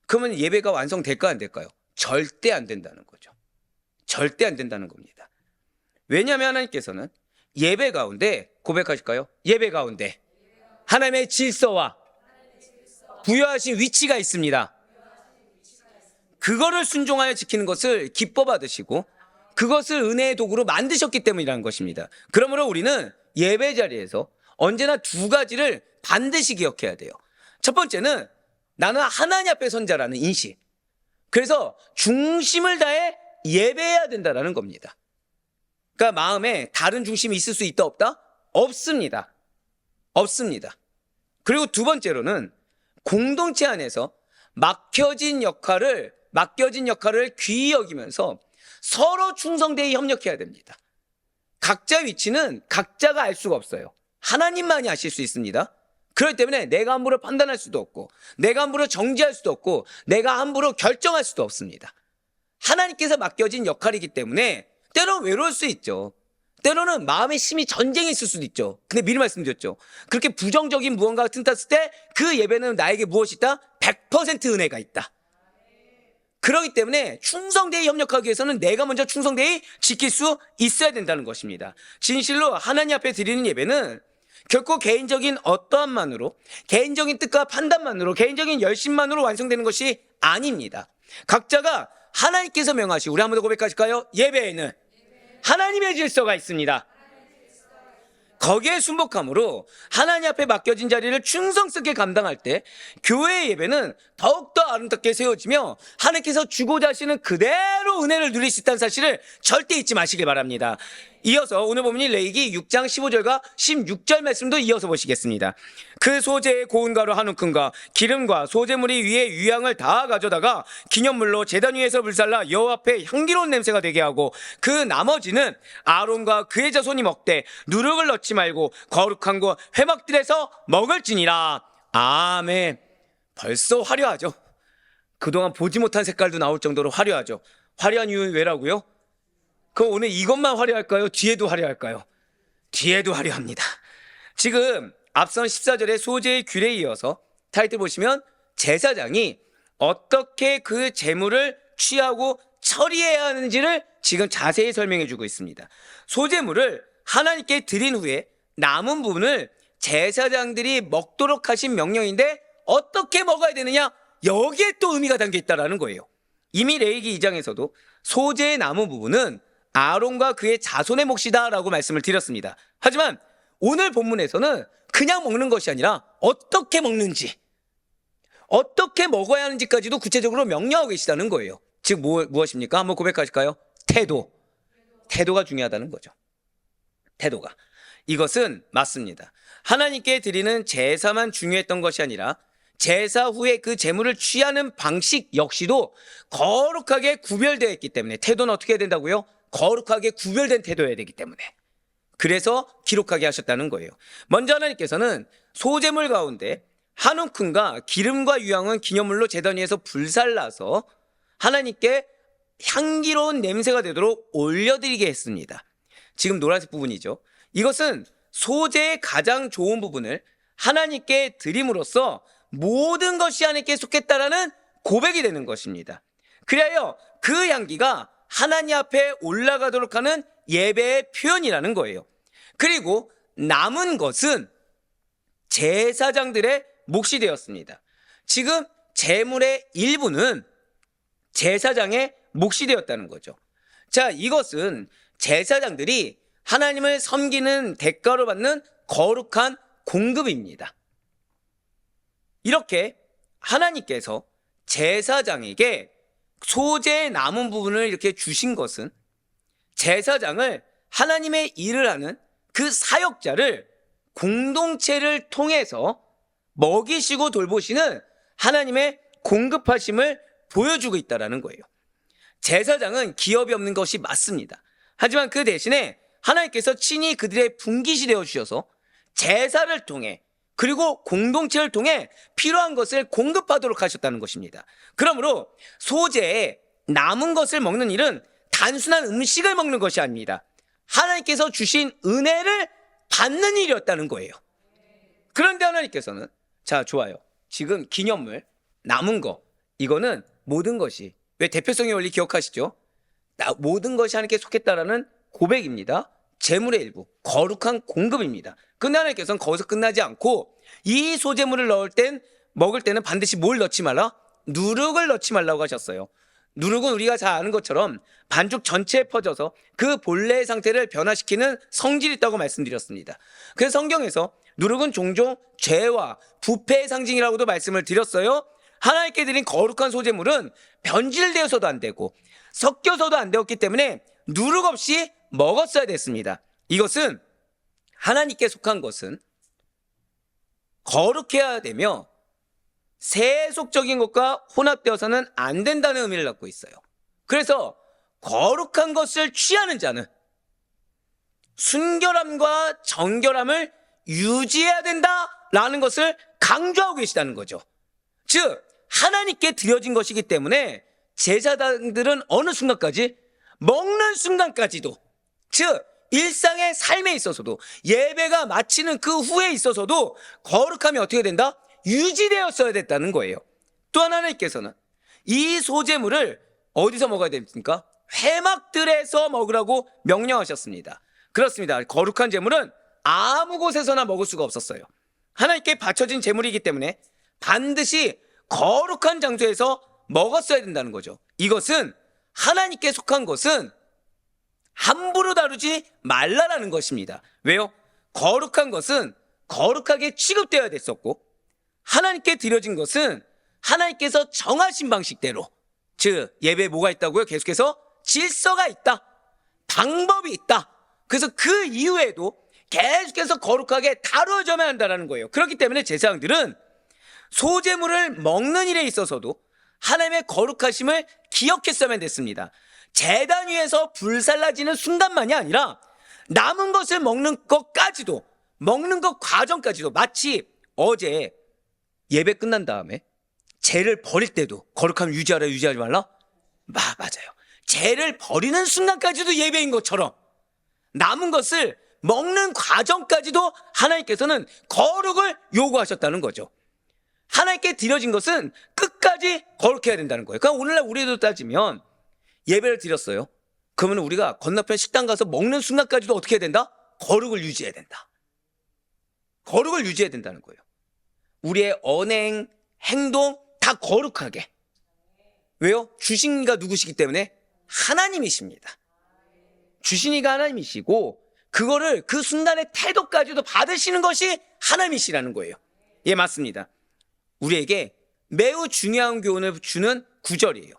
그러면 예배가 완성될까 안 될까요? 절대 안 된다는 거죠. 절대 안 된다는 겁니다. 왜냐하면 하나님께서는 예배 가운데 고백하실까요? 예배 가운데 하나님의 질서와 부여하신 위치가 있습니다. 그거를 순종하여 지키는 것을 기뻐 받으시고 그것을 은혜의 도구로 만드셨기 때문이라는 것입니다. 그러므로 우리는 예배 자리에서 언제나 두 가지를 반드시 기억해야 돼요. 첫 번째는 나는 하나님 앞에 선자라는 인식. 그래서 중심을 다해 예배해야 된다라는 겁니다. 그러니까 마음에 다른 중심이 있을 수 있다 없다? 없습니다. 없습니다. 그리고 두 번째로는 공동체 안에서 맡겨진 역할을 귀히 여기면서 서로 충성되게 협력해야 됩니다. 각자 위치는 각자가 알 수가 없어요. 하나님만이 아실 수 있습니다. 그렇기 때문에 내가 함부로 판단할 수도 없고, 내가 함부로 정지할 수도 없고, 내가 함부로 결정할 수도 없습니다. 하나님께서 맡겨진 역할이기 때문에 때로는 외로울 수 있죠. 때로는 마음의 심히 전쟁이 있을 수도 있죠. 근데 미리 말씀드렸죠. 그렇게 부정적인 무언가가 틈탔을 때 그 예배는 나에게 무엇이 있다? 100% 은혜가 있다. 그렇기 때문에 충성되이 협력하기 위해서는 내가 먼저 충성되이 지킬 수 있어야 된다는 것입니다. 진실로 하나님 앞에 드리는 예배는 결코 개인적인 어떠함만으로, 개인적인 뜻과 판단만으로, 개인적인 열심만으로 완성되는 것이 아닙니다. 각자가 하나님께서 명하시고, 우리 한 번 더 고백하실까요? 예배에는 하나님의 질서가 있습니다. 거기에 순복함으로 하나님 앞에 맡겨진 자리를 충성스럽게 감당할 때 교회의 예배는 더욱더 아름답게 세워지며 하나님께서 주고자 하시는 그대로 은혜를 누릴 수 있다는 사실을 절대 잊지 마시길 바랍니다. 이어서 오늘 본문이 레위기 6장 15절과 16절 말씀도 이어서 보시겠습니다. 그 소재의 고운 가루 한 움큼과 기름과 소재물이 위에 유향을 다 가져다가 기념물로 제단 위에서 불살라 여호와 앞에 향기로운 냄새가 되게 하고, 그 나머지는 아론과 그의 자손이 먹되 누룩을 넣지 말고 거룩한 곳 회막들에서 먹을지니라. 아멘. 벌써 화려하죠. 그동안 보지 못한 색깔도 나올 정도로 화려하죠. 화려한 이유는 왜라고요? 그럼 오늘 이것만 화려할까요? 뒤에도 화려할까요? 뒤에도 화려합니다. 지금 앞선 14절의 소재의 규례에 이어서 타이틀 보시면 제사장이 어떻게 그 제물을 취하고 처리해야 하는지를 지금 자세히 설명해 주고 있습니다. 소재물을 하나님께 드린 후에 남은 부분을 제사장들이 먹도록 하신 명령인데 어떻게 먹어야 되느냐? 여기에 또 의미가 담겨 있다는 거예요. 이미 레위기 2장에서도 소재의 남은 부분은 아론과 그의 자손의 몫이다라고 말씀을 드렸습니다. 하지만 오늘 본문에서는 그냥 먹는 것이 아니라 어떻게 먹는지, 어떻게 먹어야 하는지까지도 구체적으로 명령하고 계시다는 거예요. 즉 무엇입니까? 한번 고백하실까요? 태도가 중요하다는 거죠. 태도가. 이것은 맞습니다. 하나님께 드리는 제사만 중요했던 것이 아니라 제사 후에 그 제물을 취하는 방식 역시도 거룩하게 구별되어 있기 때문에, 태도는 어떻게 해야 된다고요? 거룩하게 구별된 태도여야 되기 때문에, 그래서 기록하게 하셨다는 거예요. 먼저 하나님께서는 소제물 가운데 한 움큼과 기름과 유향은 기념물로 제단 위에서 불살라서 하나님께 향기로운 냄새가 되도록 올려드리게 했습니다. 지금 노란색 부분이죠. 이것은 소재의 가장 좋은 부분을 하나님께 드림으로써 모든 것이 하나님께 속했다라는 고백이 되는 것입니다. 그리하여 그 향기가 하나님 앞에 올라가도록 하는 예배의 표현이라는 거예요. 그리고 남은 것은 제사장들의 몫이 되었습니다. 지금 제물의 일부는 제사장의 몫이 되었다는 거죠. 자, 이것은 제사장들이 하나님을 섬기는 대가로 받는 거룩한 공급입니다. 이렇게 하나님께서 제사장에게 소재의 남은 부분을 이렇게 주신 것은 제사장을, 하나님의 일을 하는 그 사역자를 공동체를 통해서 먹이시고 돌보시는 하나님의 공급하심을 보여주고 있다는 거예요. 제사장은 기업이 없는 것이 맞습니다. 하지만 그 대신에 하나님께서 친히 그들의 분깃이 되어주셔서 제사를 통해, 그리고 공동체를 통해 필요한 것을 공급하도록 하셨다는 것입니다. 그러므로 소재에 남은 것을 먹는 일은 단순한 음식을 먹는 것이 아닙니다. 하나님께서 주신 은혜를 받는 일이었다는 거예요. 그런데 하나님께서는, 자, 좋아요. 지금 기념물, 남은 거, 이거는 모든 것이, 왜 대표성의 원리 기억하시죠? 모든 것이 하나님께 속했다라는 고백입니다. 재물의 일부, 거룩한 공급입니다. 근데 하나님께서는 거기서 끝나지 않고 이 소재물을 먹을 때는 반드시 뭘 넣지 말라? 누룩을 넣지 말라고 하셨어요. 누룩은 우리가 잘 아는 것처럼 반죽 전체에 퍼져서 그 본래의 상태를 변화시키는 성질이 있다고 말씀드렸습니다. 그래서 성경에서 누룩은 종종 죄와 부패의 상징이라고도 말씀을 드렸어요. 하나님께 드린 거룩한 소재물은 변질되어서도 안 되고 섞여서도 안 되었기 때문에 누룩 없이 먹었어야 됐습니다. 이것은 하나님께 속한 것은 거룩해야 되며 세속적인 것과 혼합되어서는 안 된다는 의미를 갖고 있어요. 그래서 거룩한 것을 취하는 자는 순결함과 정결함을 유지해야 된다라는 것을 강조하고 계시다는 거죠. 즉 하나님께 드려진 것이기 때문에 제사장들은 어느 순간까지, 먹는 순간까지도, 즉 일상의 삶에 있어서도, 예배가 마치는 그 후에 있어서도 거룩함이 어떻게 된다? 유지되었어야 됐다는 거예요. 또한 하나님께서는 이 소재물을 어디서 먹어야 됩니까? 회막들에서 먹으라고 명령하셨습니다. 그렇습니다. 거룩한 제물은 아무 곳에서나 먹을 수가 없었어요. 하나님께 바쳐진 제물이기 때문에 반드시 거룩한 장소에서 먹었어야 된다는 거죠. 이것은 하나님께 속한 것은 함부로 다루지 말라라는 것입니다. 왜요? 거룩한 것은 거룩하게 취급되어야 됐었고, 하나님께 드려진 것은 하나님께서 정하신 방식대로, 즉 예배에 뭐가 있다고요? 계속해서 질서가 있다, 방법이 있다. 그래서 그 이후에도 계속해서 거룩하게 다루어져야 한다는 거예요. 그렇기 때문에 제사장들은 소재물을 먹는 일에 있어서도 하나님의 거룩하심을 기억했어야만 됐습니다. 제단 위에서 불살라지는 순간만이 아니라 남은 것을 먹는 것까지도, 먹는 것 과정까지도, 마치 어제 예배 끝난 다음에 죄를 버릴 때도 거룩함 유지하라 유지하지 말라? 맞아요. 죄를 버리는 순간까지도 예배인 것처럼 남은 것을 먹는 과정까지도 하나님께서는 거룩을 요구하셨다는 거죠. 하나님께 드려진 것은 끝까지 거룩해야 된다는 거예요. 그러니까 오늘날 우리도 따지면 예배를 드렸어요. 그러면 우리가 건너편 식당 가서 먹는 순간까지도 어떻게 해야 된다? 거룩을 유지해야 된다. 거룩을 유지해야 된다는 거예요. 우리의 언행, 행동 다 거룩하게. 왜요? 주신 이가 누구시기 때문에? 하나님이십니다. 주신 이가 하나님이시고 그거를 그 순간의 태도까지도 받으시는 것이 하나님이시라는 거예요. 예, 맞습니다. 우리에게 매우 중요한 교훈을 주는 구절이에요.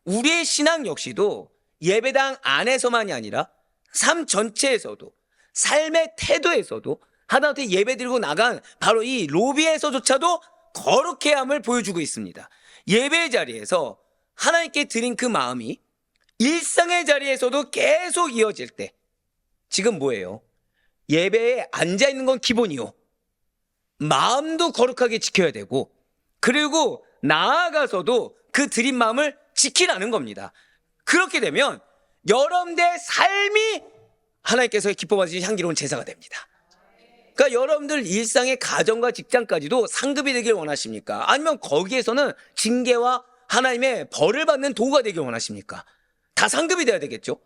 우리의 신앙 역시도 예배당 안에서만이 아니라 삶 전체에서도, 삶의 태도에서도, 하나님께 예배드리고 나간 바로 이 로비에서조차도 거룩해야 함을 보여주고 있습니다. 예배의 자리에서 하나님께 드린 그 마음이 일상의 자리에서도 계속 이어질 때, 지금 뭐예요? 예배에 앉아있는 건 기본이요, 마음도 거룩하게 지켜야 되고, 그리고 나아가서도 그 드린 마음을 지키라는 겁니다. 그렇게 되면 여러분들의 삶이 하나님께서 기뻐 받으신 향기로운 제사가 됩니다. 그러니까 여러분들 일상의 가정과 직장까지도 상급이 되길 원하십니까? 아니면 거기에서는 징계와 하나님의 벌을 받는 도구가 되길 원하십니까? 다 상급이 돼야 되겠죠?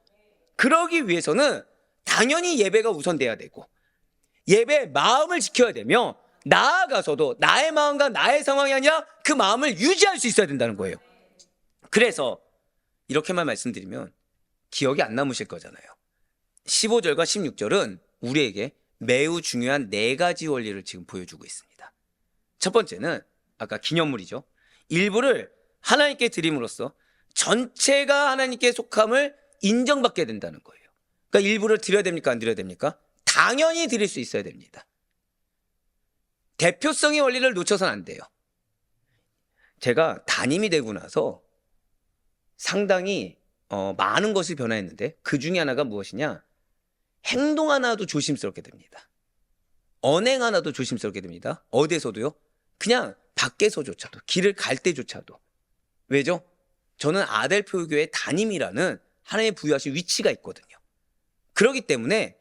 그러기 위해서는 당연히 예배가 우선돼야 되고, 예배의 마음을 지켜야 되며, 나아가서도 나의 마음과 나의 상황이 아니라 그 마음을 유지할 수 있어야 된다는 거예요. 그래서 이렇게만 말씀드리면 기억이 안 남으실 거잖아요. 15절과 16절은 우리에게 매우 중요한 4가지 원리를 지금 보여주고 있습니다. 첫 번째는 아까 기념물이죠. 일부를 하나님께 드림으로써 전체가 하나님께 속함을 인정받게 된다는 거예요. 그러니까 일부를 드려야 됩니까? 안 드려야 됩니까? 당연히 드릴 수 있어야 됩니다. 대표성의 원리를 놓쳐서는 안 돼요. 제가 담임이 되고 나서 상당히 많은 것이 변화했는데 그 중에 하나가 무엇이냐? 행동 하나도 조심스럽게 됩니다. 언행 하나도 조심스럽게 됩니다. 어디에서도요? 그냥 밖에서조차도, 길을 갈 때조차도. 왜죠? 저는 아델표교회 담임이라는 하나님의 부여하신 위치가 있거든요. 그렇기 때문에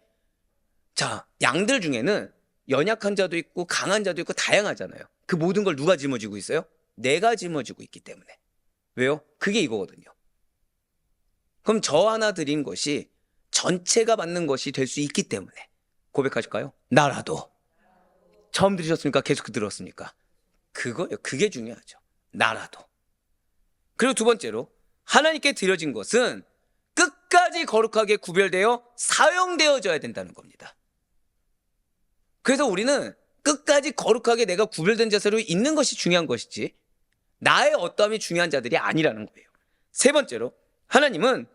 자, 양들 중에는 연약한 자도 있고 강한 자도 있고 다양하잖아요. 그 모든 걸 누가 짊어지고 있어요? 내가 짊어지고 있기 때문에. 왜요? 그게 이거거든요. 그럼 저 하나 드린 것이 전체가 받는 것이 될 수 있기 때문에 고백하실까요? 나라도. 처음 들으셨습니까? 계속 들었습니까? 그거요. 그게 중요하죠. 나라도. 그리고 두 번째로 하나님께 드려진 것은 끝까지 거룩하게 구별되어 사용되어져야 된다는 겁니다. 그래서 우리는 끝까지 거룩하게 내가 구별된 자세로 있는 것이 중요한 것이지 나의 어떠함이 중요한 자들이 아니라는 거예요. 세 번째로 하나님은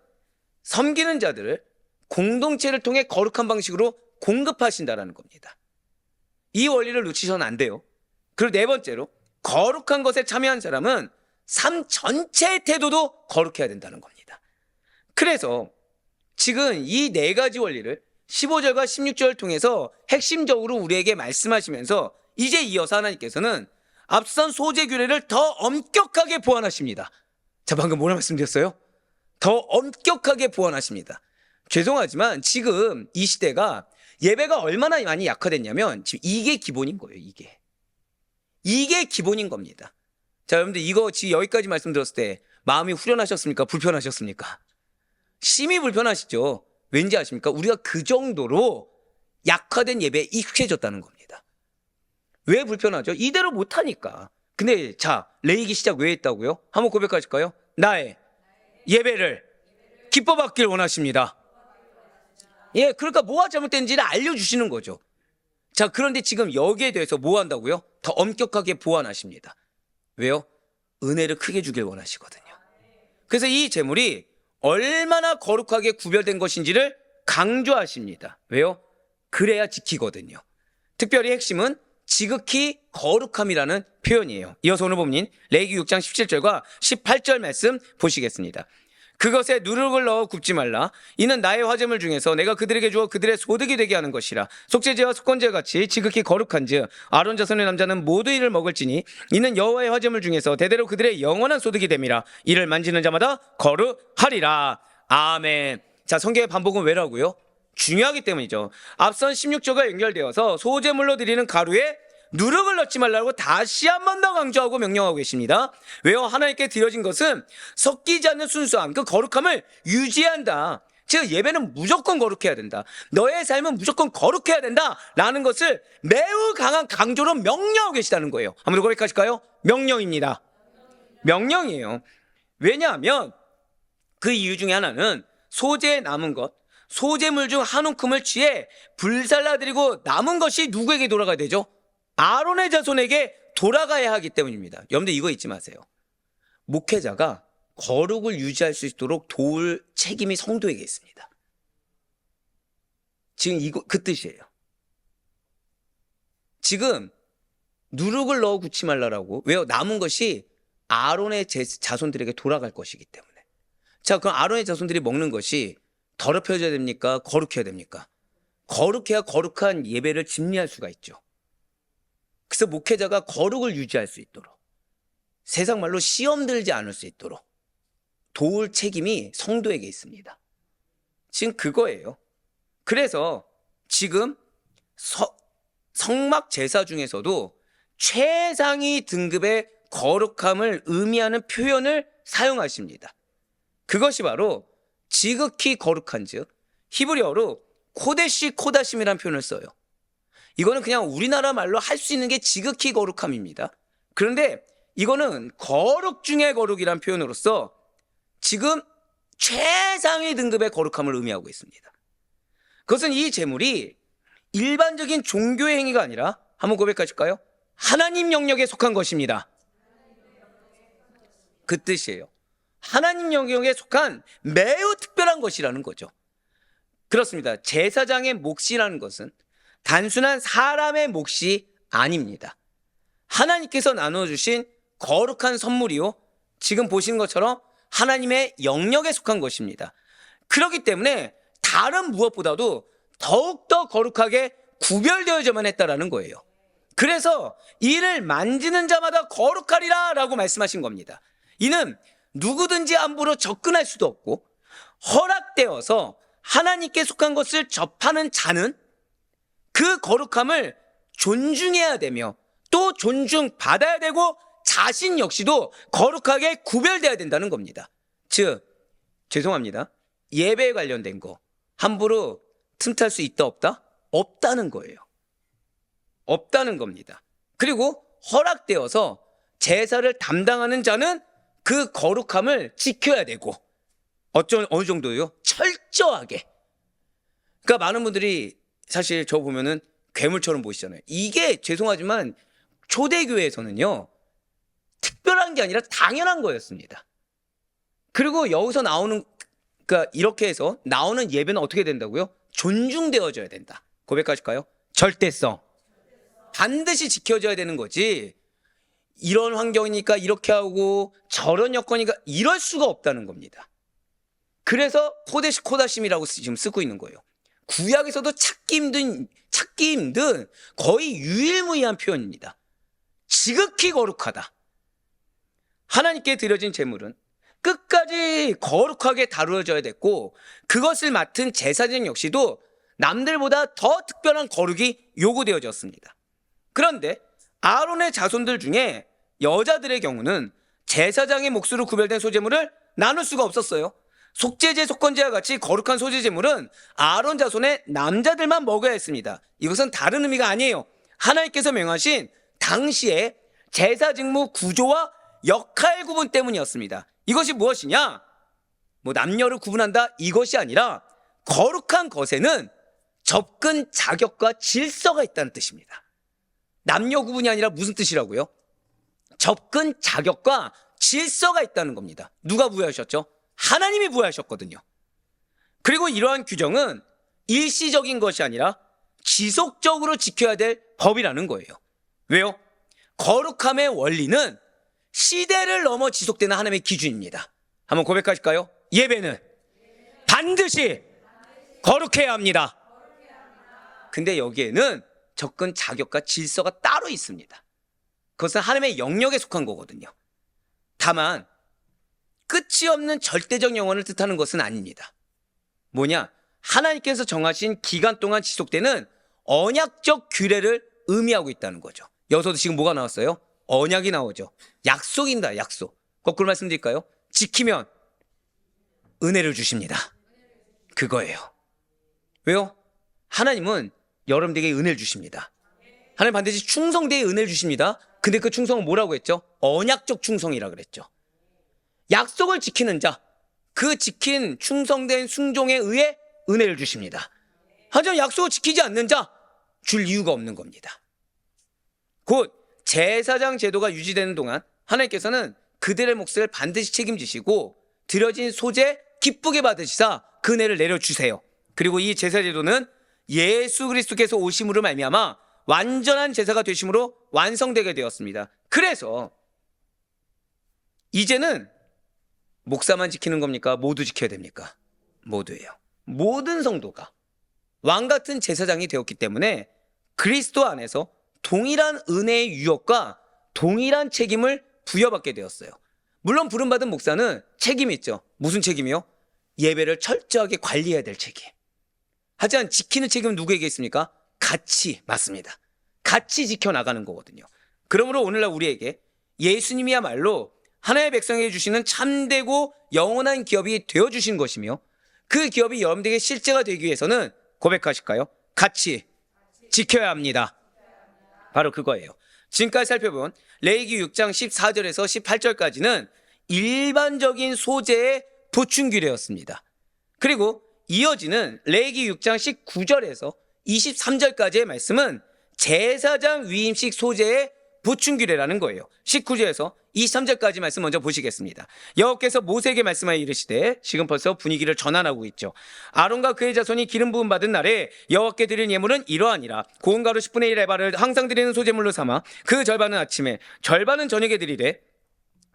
섬기는 자들을 공동체를 통해 거룩한 방식으로 공급하신다라는 겁니다. 이 원리를 놓치셔는 안 돼요. 그리고 네 번째로 거룩한 것에 참여한 사람은 삶 전체의 태도도 거룩해야 된다는 겁니다. 그래서 지금 이 네 가지 원리를 15절과 16절 통해서 핵심적으로 우리에게 말씀하시면서 이제 이어서 하나님께서는 앞선 소재 규례를 더 엄격하게 보완하십니다. 자, 방금 뭐라 말씀드렸어요? 더 엄격하게 보완하십니다. 죄송하지만 지금 이 시대가 예배가 얼마나 많이 약화됐냐면 지금 이게 기본인 거예요. 이게 기본인 겁니다. 자, 여러분들 이거 지금 여기까지 말씀드렸을 때 마음이 후련하셨습니까? 불편하셨습니까? 심히 불편하시죠? 왠지 아십니까? 우리가 그 정도로 약화된 예배에 익숙해졌다는 겁니다. 왜 불편하죠? 이대로 못하니까. 근데 자, 레이기 시작 왜 했다고요? 한번 고백하실까요? 나의 예배를 기뻐 받길 원하십니다. 예, 그러니까 뭐가 잘못된지를 알려주시는 거죠. 자, 그런데 지금 여기에 대해서 뭐 한다고요? 더 엄격하게 보완하십니다. 왜요? 은혜를 크게 주길 원하시거든요. 그래서 이 제물이 얼마나 거룩하게 구별된 것인지를 강조하십니다. 왜요? 그래야 지키거든요. 특별히 핵심은 지극히 거룩함이라는 표현이에요. 이어서 오늘 본문 레위기 6장 17절과 18절 말씀 보시겠습니다. 그것에 누룩을 넣어 굽지 말라. 이는 나의 화제물 중에서 내가 그들에게 주어 그들의 소득이 되게 하는 것이라. 속죄제와 속건제 같이 지극히 거룩한즉 아론 자손의 남자는 모두 이를 먹을지니 이는 여호와의 화제물 중에서 대대로 그들의 영원한 소득이 됨이라. 이를 만지는 자마다 거룩하리라. 아멘. 자, 성경의 반복은 왜라고요? 중요하기 때문이죠. 앞선 16조가 연결되어서 소제물로 드리는 가루에 누룩을 넣지 말라고 다시 한 번 더 강조하고 명령하고 계십니다. 왜요? 하나님께 드려진 것은 섞이지 않는 순수함, 그 거룩함을 유지한다. 즉 예배는 무조건 거룩해야 된다. 너의 삶은 무조건 거룩해야 된다 라는 것을 매우 강한 강조로 명령하고 계시다는 거예요. 한번 더 고백하실까요? 명령입니다. 명령이에요. 왜냐하면 그 이유 중에 하나는 소재에 남은 것, 소재물 중 한 움큼을 취해 불살라드리고 남은 것이 누구에게 돌아가야 되죠? 아론의 자손에게 돌아가야 하기 때문입니다. 여러분들 이거 잊지 마세요. 목회자가 거룩을 유지할 수 있도록 도울 책임이 성도에게 있습니다. 지금 이거 그 뜻이에요. 지금 누룩을 넣어 굽지 말라라고. 왜요? 남은 것이 아론의 자손들에게 돌아갈 것이기 때문에. 자, 그럼 아론의 자손들이 먹는 것이 더럽혀져야 됩니까? 거룩해야 됩니까? 거룩해야 거룩한 예배를 집리할 수가 있죠. 그래서 목회자가 거룩을 유지할 수 있도록, 세상 말로 시험 들지 않을 수 있도록 도울 책임이 성도에게 있습니다. 지금 그거예요. 그래서 지금 성막 제사 중에서도 최상위 등급의 거룩함을 의미하는 표현을 사용하십니다. 그것이 바로 지극히 거룩한즉, 히브리어로 코데시 코다심이라는 표현을 써요. 이거는 그냥 우리나라 말로 할 수 있는 게 지극히 거룩함입니다. 그런데 이거는 거룩 중의 거룩이란 표현으로서 지금 최상위 등급의 거룩함을 의미하고 있습니다. 그것은 이 제물이 일반적인 종교의 행위가 아니라, 한번 고백하실까요? 하나님 영역에 속한 것입니다. 그 뜻이에요. 하나님 영역에 속한 매우 특별한 것이라는 거죠. 그렇습니다. 제사장의 몫이라는 것은 단순한 사람의 몫이 아닙니다. 하나님께서 나눠주신 거룩한 선물이요, 지금 보시는 것처럼 하나님의 영역에 속한 것입니다. 그렇기 때문에 다른 무엇보다도 더욱더 거룩하게 구별되어야만 했다라는 거예요. 그래서 이를 만지는 자마다 거룩하리라 라고 말씀하신 겁니다. 이는 누구든지 함부로 접근할 수도 없고, 허락되어서 하나님께 속한 것을 접하는 자는 그 거룩함을 존중해야 되며 또 존중받아야 되고 자신 역시도 거룩하게 구별돼야 된다는 겁니다. 즉, 죄송합니다. 예배에 관련된 거 함부로 틈탈 수 있다 없다? 없다는 거예요. 없다는 겁니다. 그리고 허락되어서 제사를 담당하는 자는 그 거룩함을 지켜야 되고, 어느 정도요? 철저하게. 그러니까 많은 분들이 사실 저 보면은 괴물처럼 보이시잖아요. 이게 죄송하지만 초대교회에서는요, 특별한 게 아니라 당연한 거였습니다. 그리고 여기서 나오는, 그러니까 이렇게 해서 나오는 예배는 어떻게 된다고요? 존중되어져야 된다. 고백하실까요? 절대성. 반드시 지켜져야 되는 거지. 이런 환경이니까 이렇게 하고 저런 여건이니까 이럴 수가 없다는 겁니다. 그래서 코데시 코다심이라고 지금 쓰고 있는 거예요. 구약에서도 찾기 힘든 거의 유일무이한 표현입니다. 지극히 거룩하다. 하나님께 드려진 제물은 끝까지 거룩하게 다루어져야 됐고, 그것을 맡은 제사장 역시도 남들보다 더 특별한 거룩이 요구되어졌습니다. 그런데 아론의 자손들 중에 여자들의 경우는 제사장의 몫으로 구별된 소제물을 나눌 수가 없었어요. 속죄제, 속건제와 같이 거룩한 소제제물은 아론 자손의 남자들만 먹어야 했습니다. 이것은 다른 의미가 아니에요. 하나님께서 명하신 당시의 제사 직무 구조와 역할 구분 때문이었습니다. 이것이 무엇이냐? 뭐 남녀를 구분한다 이것이 아니라 거룩한 것에는 접근 자격과 질서가 있다는 뜻입니다. 남녀 구분이 아니라 무슨 뜻이라고요? 접근 자격과 질서가 있다는 겁니다. 누가 부여하셨죠? 하나님이 부여하셨거든요. 그리고 이러한 규정은 일시적인 것이 아니라 지속적으로 지켜야 될 법이라는 거예요. 왜요? 거룩함의 원리는 시대를 넘어 지속되는 하나님의 기준입니다. 한번 고백하실까요? 예배는 반드시 거룩해야 합니다. 근데 여기에는 접근 자격과 질서가 따로 있습니다. 그것은 하나님의 영역에 속한 거거든요. 다만 끝이 없는 절대적 영원을 뜻하는 것은 아닙니다. 뭐냐? 하나님께서 정하신 기간 동안 지속되는 언약적 규례를 의미하고 있다는 거죠. 여기서도 지금 뭐가 나왔어요? 언약이 나오죠. 약속입니다. 약속. 거꾸로 말씀드릴까요? 지키면 은혜를 주십니다. 그거예요. 왜요? 하나님은 여러분들에게 은혜를 주십니다. 하나님 반드시 충성되에 은혜를 주십니다. 근데 그 충성은 뭐라고 했죠? 언약적 충성이라 그랬죠. 약속을 지키는 자, 그 지킨 충성된 순종에 의해 은혜를 주십니다. 하지만 약속을 지키지 않는 자, 줄 이유가 없는 겁니다. 곧 제사장 제도가 유지되는 동안 하나님께서는 그들의 몫을 반드시 책임지시고 드려진 소재 기쁘게 받으시사 그 은혜를 내려주세요. 그리고 이 제사 제도는 예수 그리스도께서 오심으로 말미암아 완전한 제사가 되심으로 완성되게 되었습니다. 그래서 이제는 목사만 지키는 겁니까? 모두 지켜야 됩니까? 모두예요. 모든 성도가 왕 같은 제사장이 되었기 때문에 그리스도 안에서 동일한 은혜의 유업과 동일한 책임을 부여받게 되었어요. 물론 부름받은 목사는 책임이 있죠. 무슨 책임이요? 예배를 철저하게 관리해야 될 책임. 하지만 지키는 책임은 누구에게 있습니까? 같이, 맞습니다. 같이 지켜나가는 거거든요. 그러므로 오늘날 우리에게 예수님이야말로 하나님의 백성에게 주시는 참되고 영원한 기업이 되어주신 것이며, 그 기업이 여러분들에게 실제가 되기 위해서는 고백하실까요? 같이 지켜야 합니다. 바로 그거예요. 지금까지 살펴본 레위기 6장 14절에서 18절까지는 일반적인 소재의 보충 규례였습니다. 그리고 이어지는 레위기 6장 19절에서 23절까지의 말씀은 제사장 위임식 소재의 보충 규례라는 거예요. 19절에서 23절까지 말씀 먼저 보시겠습니다. 여호와께서 모세에게 말씀하여 이르시되, 지금 벌써 분위기를 전환하고 있죠. 아론과 그의 자손이 기름 부음 받은 날에 여호와께 드릴 예물은 이러하니라. 고운 가루 10분의 1 에바를 항상 드리는 소제물로 삼아 그 절반은 아침에 절반은 저녁에 드리되,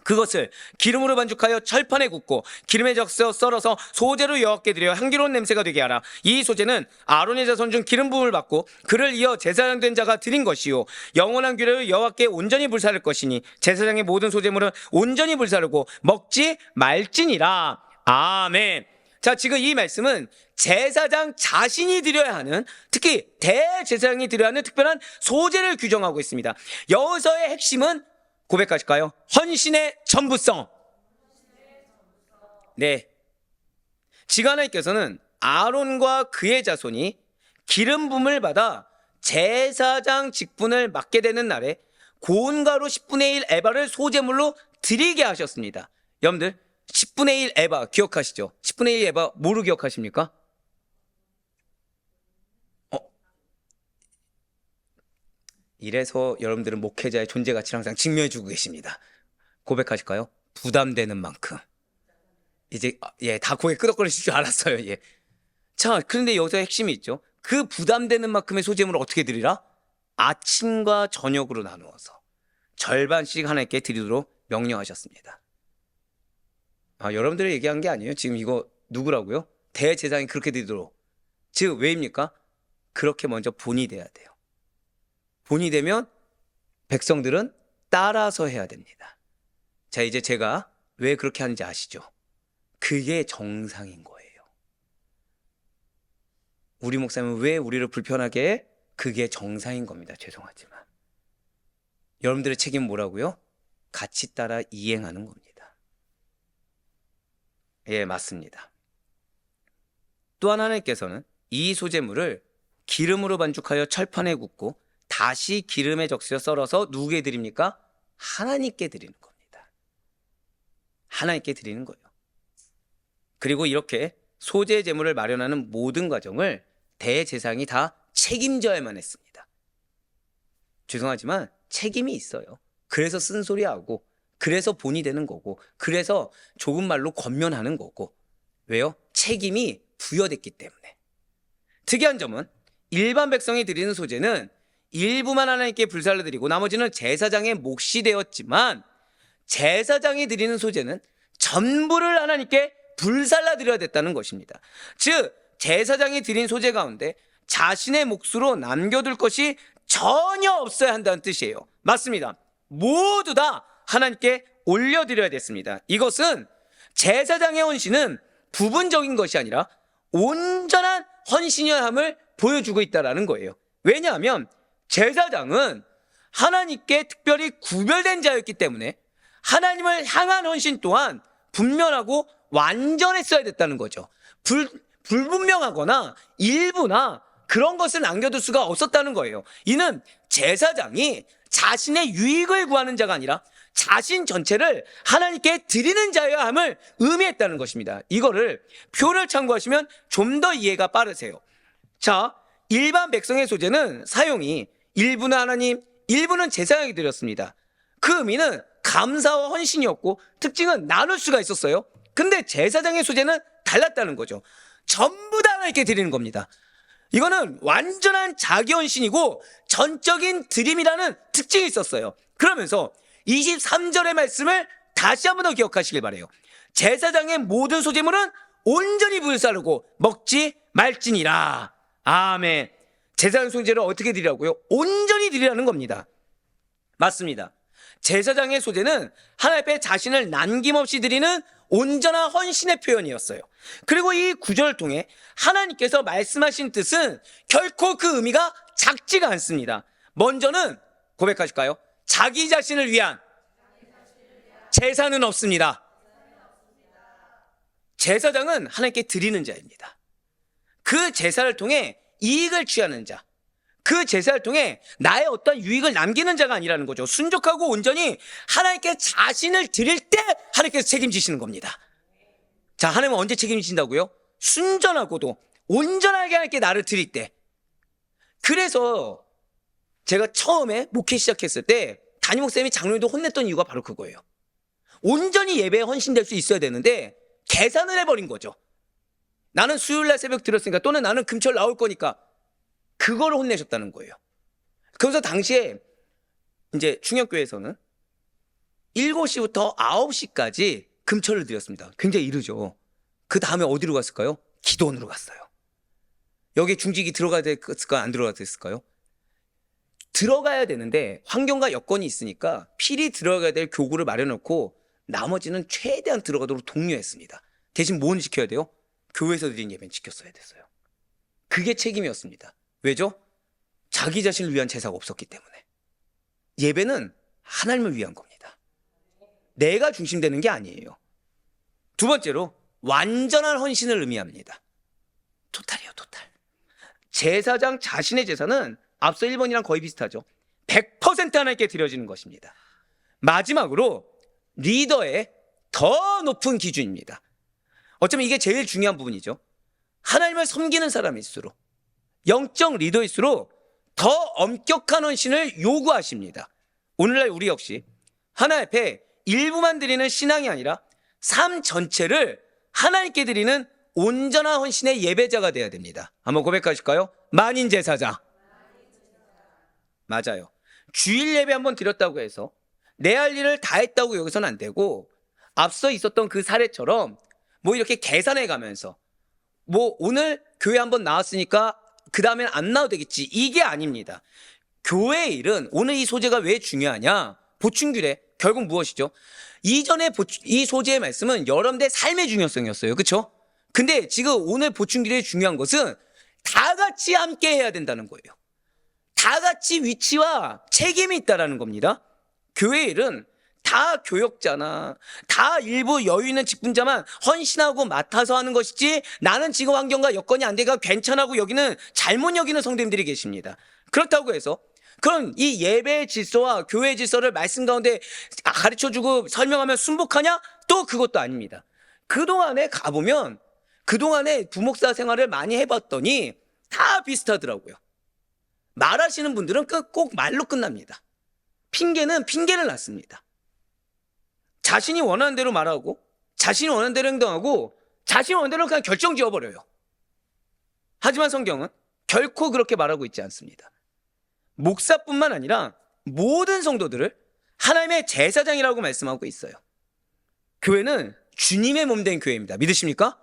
그것을 기름으로 반죽하여 철판에 굽고 기름에 적셔 썰어서 소재로 여호와께 드려 향기로운 냄새가 되게 하라. 이 소재는 아론의 자손 중 기름 부음을 받고 그를 이어 제사장 된 자가 드린 것이요, 영원한 규례로 여호와께 온전히 불사를 것이니 제사장의 모든 소재물은 온전히 불사르고 먹지 말지니라. 아멘. 자, 지금 이 말씀은 제사장 자신이 드려야 하는, 특히 대제사장이 드려야 하는 특별한 소재를 규정하고 있습니다. 여기서의 핵심은 고백하실까요? 헌신의 전부성. 네. 지금 하나님께서는 아론과 그의 자손이 기름 부음을 받아 제사장 직분을 맡게 되는 날에 고운 가루 10분의 1 에바를 소제물로 드리게 하셨습니다. 여러분들 10분의 1 에바 기억하시죠? 10분의 1 에바 뭐로 기억하십니까? 이래서 여러분들은 목회자의 존재 가치를 항상 증명해주고 계십니다. 고백하실까요? 부담되는 만큼. 이제 다 고개 끄덕거리실 줄 알았어요. 예. 자, 그런데 여기서 핵심이 있죠. 그 부담되는 만큼의 소재물을 어떻게 드리라? 아침과 저녁으로 나누어서 절반씩 하나님께 드리도록 명령하셨습니다. 여러분들이 얘기한 게 아니에요. 지금 이거 누구라고요? 대제사장이 그렇게 드리도록. 즉 왜입니까? 그렇게 먼저 본이 돼야 돼요. 본이 되면 백성들은 따라서 해야 됩니다. 자, 이제 제가 왜 그렇게 하는지 아시죠? 그게 정상인 거예요. 우리 목사님은 왜 우리를 불편하게 해? 그게 정상인 겁니다. 죄송하지만. 여러분들의 책임은 뭐라고요? 같이 따라 이행하는 겁니다. 예, 맞습니다. 또한 하나님께서는 이 소재물을 기름으로 반죽하여 철판에 굽고 다시 기름에 적셔 썰어서 누구에게 드립니까? 하나님께 드리는 겁니다. 하나님께 드리는 거예요. 그리고 이렇게 소재 제물을 마련하는 모든 과정을 대제사장이 다 책임져야만 했습니다. 죄송하지만 책임이 있어요. 그래서 쓴소리하고, 그래서 본이 되는 거고, 그래서 좁은 말로 권면하는 거고. 왜요? 책임이 부여됐기 때문에. 특이한 점은 일반 백성이 드리는 소재는 일부만 하나님께 불살라 드리고 나머지는 제사장의 몫이 되었지만, 제사장이 드리는 소재는 전부를 하나님께 불살라 드려야 됐다는 것입니다. 즉 제사장이 드린 소재 가운데 자신의 몫으로 남겨둘 것이 전혀 없어야 한다는 뜻이에요. 맞습니다. 모두 다 하나님께 올려드려야 됐습니다. 이것은 제사장의 헌신은 부분적인 것이 아니라 온전한 헌신이어야 함을 보여주고 있다는 거예요. 왜냐하면 제사장은 하나님께 특별히 구별된 자였기 때문에 하나님을 향한 헌신 또한 분명하고 완전했어야 됐다는 거죠. 불분명하거나 일부나 그런 것을 남겨둘 수가 없었다는 거예요. 이는 제사장이 자신의 유익을 구하는 자가 아니라 자신 전체를 하나님께 드리는 자여야 함을 의미했다는 것입니다. 이거를 표를 참고하시면 좀 더 이해가 빠르세요. 자, 일반 백성의 소재는 사용이 일부는 하나님, 일부는 제사장에게 드렸습니다. 그 의미는 감사와 헌신이었고 특징은 나눌 수가 있었어요. 근데 제사장의 소재는 달랐다는 거죠. 전부 다 하나님께 드리는 겁니다. 이거는 완전한 자기 헌신이고 전적인 드림이라는 특징이 있었어요. 그러면서 23절의 말씀을 다시 한번 더 기억하시길 바라요. 제사장의 모든 소재물은 온전히 불사르고 먹지 말지니라. 아멘. 제사장 소재를 어떻게 드리라고요? 온전히 드리라는 겁니다. 맞습니다. 제사장의 소재는 하나님 앞에 자신을 남김없이 드리는 온전한 헌신의 표현이었어요. 그리고 이 구절을 통해 하나님께서 말씀하신 뜻은 결코 그 의미가 작지가 않습니다. 먼저는 고백하실까요? 자기 자신을 위한 제사는 없습니다. 제사장은 하나님께 드리는 자입니다. 그 제사를 통해 이익을 취하는 자, 그 제사를 통해 나의 어떤 유익을 남기는 자가 아니라는 거죠. 순종하고 온전히 하나님께 자신을 드릴 때 하나님께서 책임지시는 겁니다. 자, 하나님은 언제 책임지신다고요? 순전하고도 온전하게 하나님께 나를 드릴 때. 그래서 제가 처음에 목회 시작했을 때 담임 목사님이 장로님도 혼냈던 이유가 바로 그거예요. 온전히 예배에 헌신될 수 있어야 되는데 계산을 해버린 거죠. 나는 수요일날 새벽 들었으니까, 또는 나는 금철 나올 거니까, 그거를 혼내셨다는 거예요. 그래서 당시에 이제 충역교회에서는 7시부터 9시까지 금철을 드렸습니다. 굉장히 이르죠. 그 다음에 어디로 갔을까요? 기도원으로 갔어요. 여기 중직이 들어가야 됐을까요? 안 들어가야 됐을까요? 들어가야 되는데 환경과 여건이 있으니까 필히 들어가야 될 교구를 마련해놓고 나머지는 최대한 들어가도록 독려했습니다. 대신 뭐는 지켜야 돼요? 교회에서 드린 예배는 지켰어야 됐어요. 그게 책임이었습니다. 왜죠? 자기 자신을 위한 제사가 없었기 때문에. 예배는 하나님을 위한 겁니다. 내가 중심되는 게 아니에요. 두 번째로 완전한 헌신을 의미합니다. 토탈이에요, 토탈. 제사장 자신의 제사는 앞서 1번이랑 거의 비슷하죠. 100% 하나님께 드려지는 것입니다. 마지막으로 리더의 더 높은 기준입니다. 어쩌면 이게 제일 중요한 부분이죠. 하나님을 섬기는 사람일수록, 영적 리더일수록 더 엄격한 헌신을 요구하십니다. 오늘날 우리 역시 하나님 앞에 일부만 드리는 신앙이 아니라 삶 전체를 하나님께 드리는 온전한 헌신의 예배자가 되어야 됩니다. 한번 고백하실까요? 만인 제사자. 맞아요. 주일 예배 한번 드렸다고 해서 내 할 일을 다 했다고 여기서는 안 되고, 앞서 있었던 그 사례처럼 뭐 이렇게 계산해 가면서 뭐 오늘 교회 한번 나왔으니까 그 다음엔 안 나와도 되겠지, 이게 아닙니다. 교회의 일은, 오늘 이 소재가 왜 중요하냐, 보충규례 결국 무엇이죠? 이전에 이 소재의 말씀은 여러분들의 삶의 중요성이었어요. 그렇죠? 근데 지금 오늘 보충규례의 중요한 것은 다 같이 함께 해야 된다는 거예요. 다 같이 위치와 책임이 있다라는 겁니다. 교회 일은 다 교역자나 다 일부 여유 있는 직분자만 헌신하고 맡아서 하는 것이지, 나는 지금 환경과 여건이 안 되니까 괜찮아고 여기는 잘못 여기는 성도님들이 계십니다. 그렇다고 해서 그럼 이 예배의 질서와 교회의 질서를 말씀 가운데 가르쳐주고 설명하면 순복하냐? 또 그것도 아닙니다. 그동안에 가보면, 그동안에 부목사 생활을 많이 해봤더니 다 비슷하더라고요. 말하시는 분들은 꼭 말로 끝납니다. 핑계는 핑계를 놨습니다. 자신이 원하는 대로 말하고, 자신이 원하는 대로 행동하고, 자신이 원하는 대로 그냥 결정 지어버려요. 하지만 성경은 결코 그렇게 말하고 있지 않습니다. 목사뿐만 아니라 모든 성도들을 하나님의 제사장이라고 말씀하고 있어요. 교회는 주님의 몸된 교회입니다. 믿으십니까?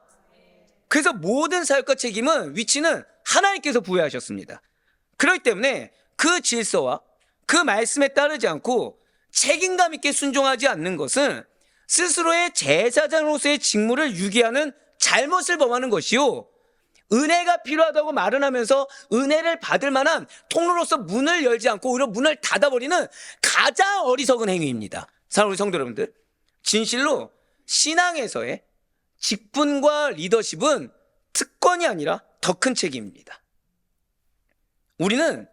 그래서 모든 사역과 책임은, 위치는 하나님께서 부여하셨습니다. 그렇기 때문에 그 질서와 그 말씀에 따르지 않고 책임감 있게 순종하지 않는 것은 스스로의 제사장으로서의 직무를 유기하는 잘못을 범하는 것이요, 은혜가 필요하다고 말은 하면서 은혜를 받을 만한 통로로서 문을 열지 않고 오히려 문을 닫아버리는 가장 어리석은 행위입니다. 사랑하는 우리 성도 여러분들, 진실로 신앙에서의 직분과 리더십은 특권이 아니라 더 큰 책임입니다. 우리는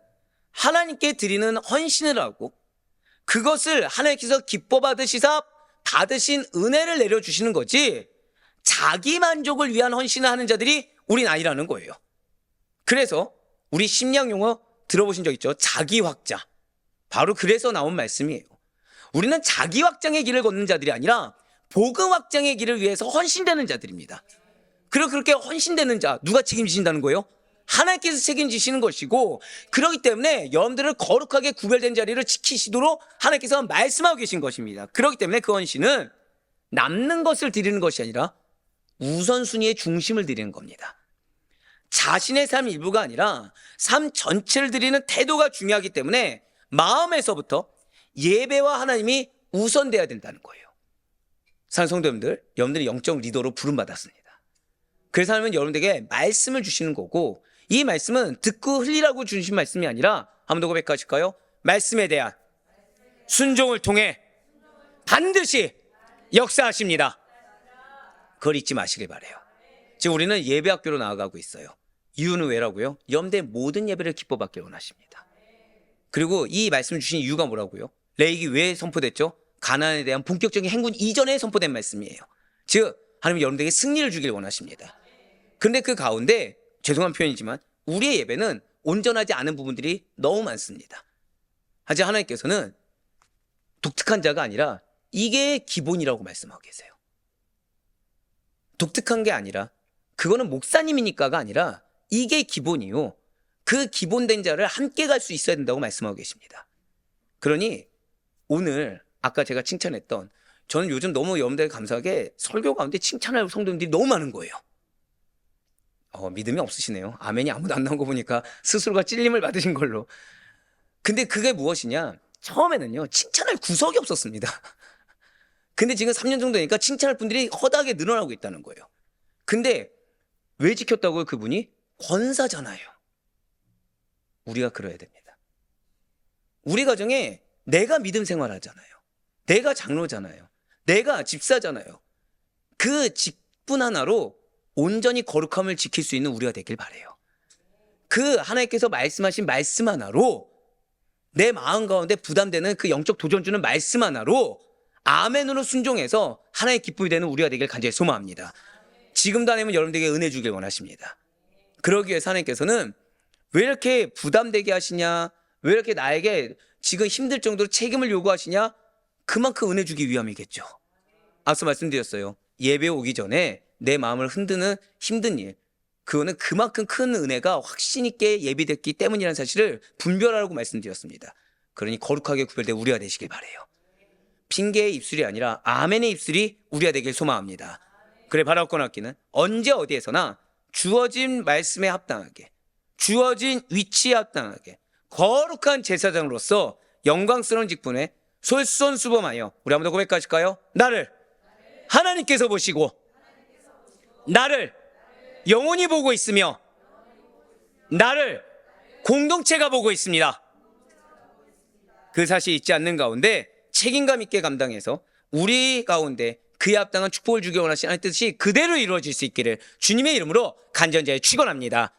하나님께 드리는 헌신을 하고, 그것을 하나님께서 기뻐 받으시사 받으신 은혜를 내려주시는 거지, 자기 만족을 위한 헌신을 하는 자들이 우린 아니라는 거예요. 그래서 우리 심리학 용어 들어보신 적 있죠? 자기 확장. 바로 그래서 나온 말씀이에요. 우리는 자기 확장의 길을 걷는 자들이 아니라 복음 확장의 길을 위해서 헌신되는 자들입니다. 그리고 그렇게 헌신되는 자, 누가 책임지신다는 거예요? 하나님께서 책임지시는 것이고, 그렇기 때문에 여러분들을 거룩하게 구별된 자리를 지키시도록 하나님께서 말씀하고 계신 것입니다. 그렇기 때문에 그 헌신은 남는 것을 드리는 것이 아니라 우선순위의 중심을 드리는 겁니다. 자신의 삶 일부가 아니라 삶 전체를 드리는 태도가 중요하기 때문에 마음에서부터 예배와 하나님이 우선돼야 된다는 거예요. 사랑하는 성도 여러분들이 영적 리더로 부름받았습니다. 그래서 하나님은 여러분들에게 말씀을 주시는 거고, 이 말씀은 듣고 흘리라고 주신 말씀이 아니라, 한 번 더 고백하실까요? 말씀에 대한 순종을 통해 반드시 역사하십니다. 그걸 잊지 마시길 바라요. 지금 우리는 예배학교로 나아가고 있어요. 이유는 왜라고요? 여러분들의 모든 예배를 기뻐 받길 원하십니다. 그리고 이 말씀 주신 이유가 뭐라고요? 레위기 왜 선포됐죠? 가나안에 대한 본격적인 행군 이전에 선포된 말씀이에요. 즉 하나님은 여러분들에게 승리를 주길 원하십니다. 그런데 그 가운데, 죄송한 표현이지만 우리의 예배는 온전하지 않은 부분들이 너무 많습니다. 하지만 하나님께서는 독특한 자가 아니라 이게 기본이라고 말씀하고 계세요. 독특한 게 아니라, 그거는 목사님이니까가 아니라 이게 기본이요, 그 기본된 자를 함께 갈 수 있어야 된다고 말씀하고 계십니다. 그러니 오늘 아까 제가 칭찬했던, 저는 요즘 너무 여러분들 감사하게 설교 가운데 칭찬할 성도님들이 너무 많은 거예요. 믿음이 없으시네요. 아멘이 아무도 안 나온 거 보니까 스스로가 찔림을 받으신 걸로. 근데 그게 무엇이냐, 처음에는요 칭찬할 구석이 없었습니다. 근데 지금 3년 정도 되니까 칭찬할 분들이 허다하게 늘어나고 있다는 거예요. 근데 왜 지켰다고요? 그분이 권사잖아요. 우리가 그래야 됩니다. 우리 가정에 내가 믿음 생활하잖아요. 내가 장로잖아요. 내가 집사잖아요. 그 직분 하나로 온전히 거룩함을 지킬 수 있는 우리가 되길 바라요. 그 하나님께서 말씀하신 말씀 하나로, 내 마음 가운데 부담되는 그 영적 도전 주는 말씀 하나로 아멘으로 순종해서 하나님의 기쁨이 되는 우리가 되길 간절히 소망합니다. 지금도 하나님은 여러분들에게 은혜 주길 원하십니다. 그러기 위해서 하나님께서는 왜 이렇게 부담되게 하시냐? 왜 이렇게 나에게 지금 힘들 정도로 책임을 요구하시냐? 그만큼 은혜 주기 위함이겠죠. 앞서 말씀드렸어요. 예배 오기 전에 내 마음을 흔드는 힘든 일, 그거는 그만큼 큰 은혜가 확신 있게 예비됐기 때문이라는 사실을 분별하라고 말씀드렸습니다. 그러니 거룩하게 구별된 우리가 되시길 바라요. 핑계의 입술이 아니라 아멘의 입술이 우리가 되길 소망합니다. 그래 바라옵고 권하기는 언제 어디에서나 주어진 말씀에 합당하게, 주어진 위치에 합당하게 거룩한 제사장으로서 영광스러운 직분에 솔선수범하여 우리 한번 더 고백하실까요? 나를 하나님께서 보시고 나를 영원히 보고 있으며 나를 공동체가 보고 있습니다. 그 사실 잊지 않는 가운데 책임감 있게 감당해서 우리 가운데 그에 합당한 축복을 주기 원하시는 하나님의 뜻이 그대로 이루어질 수 있기를 주님의 이름으로 간절히 축원합니다.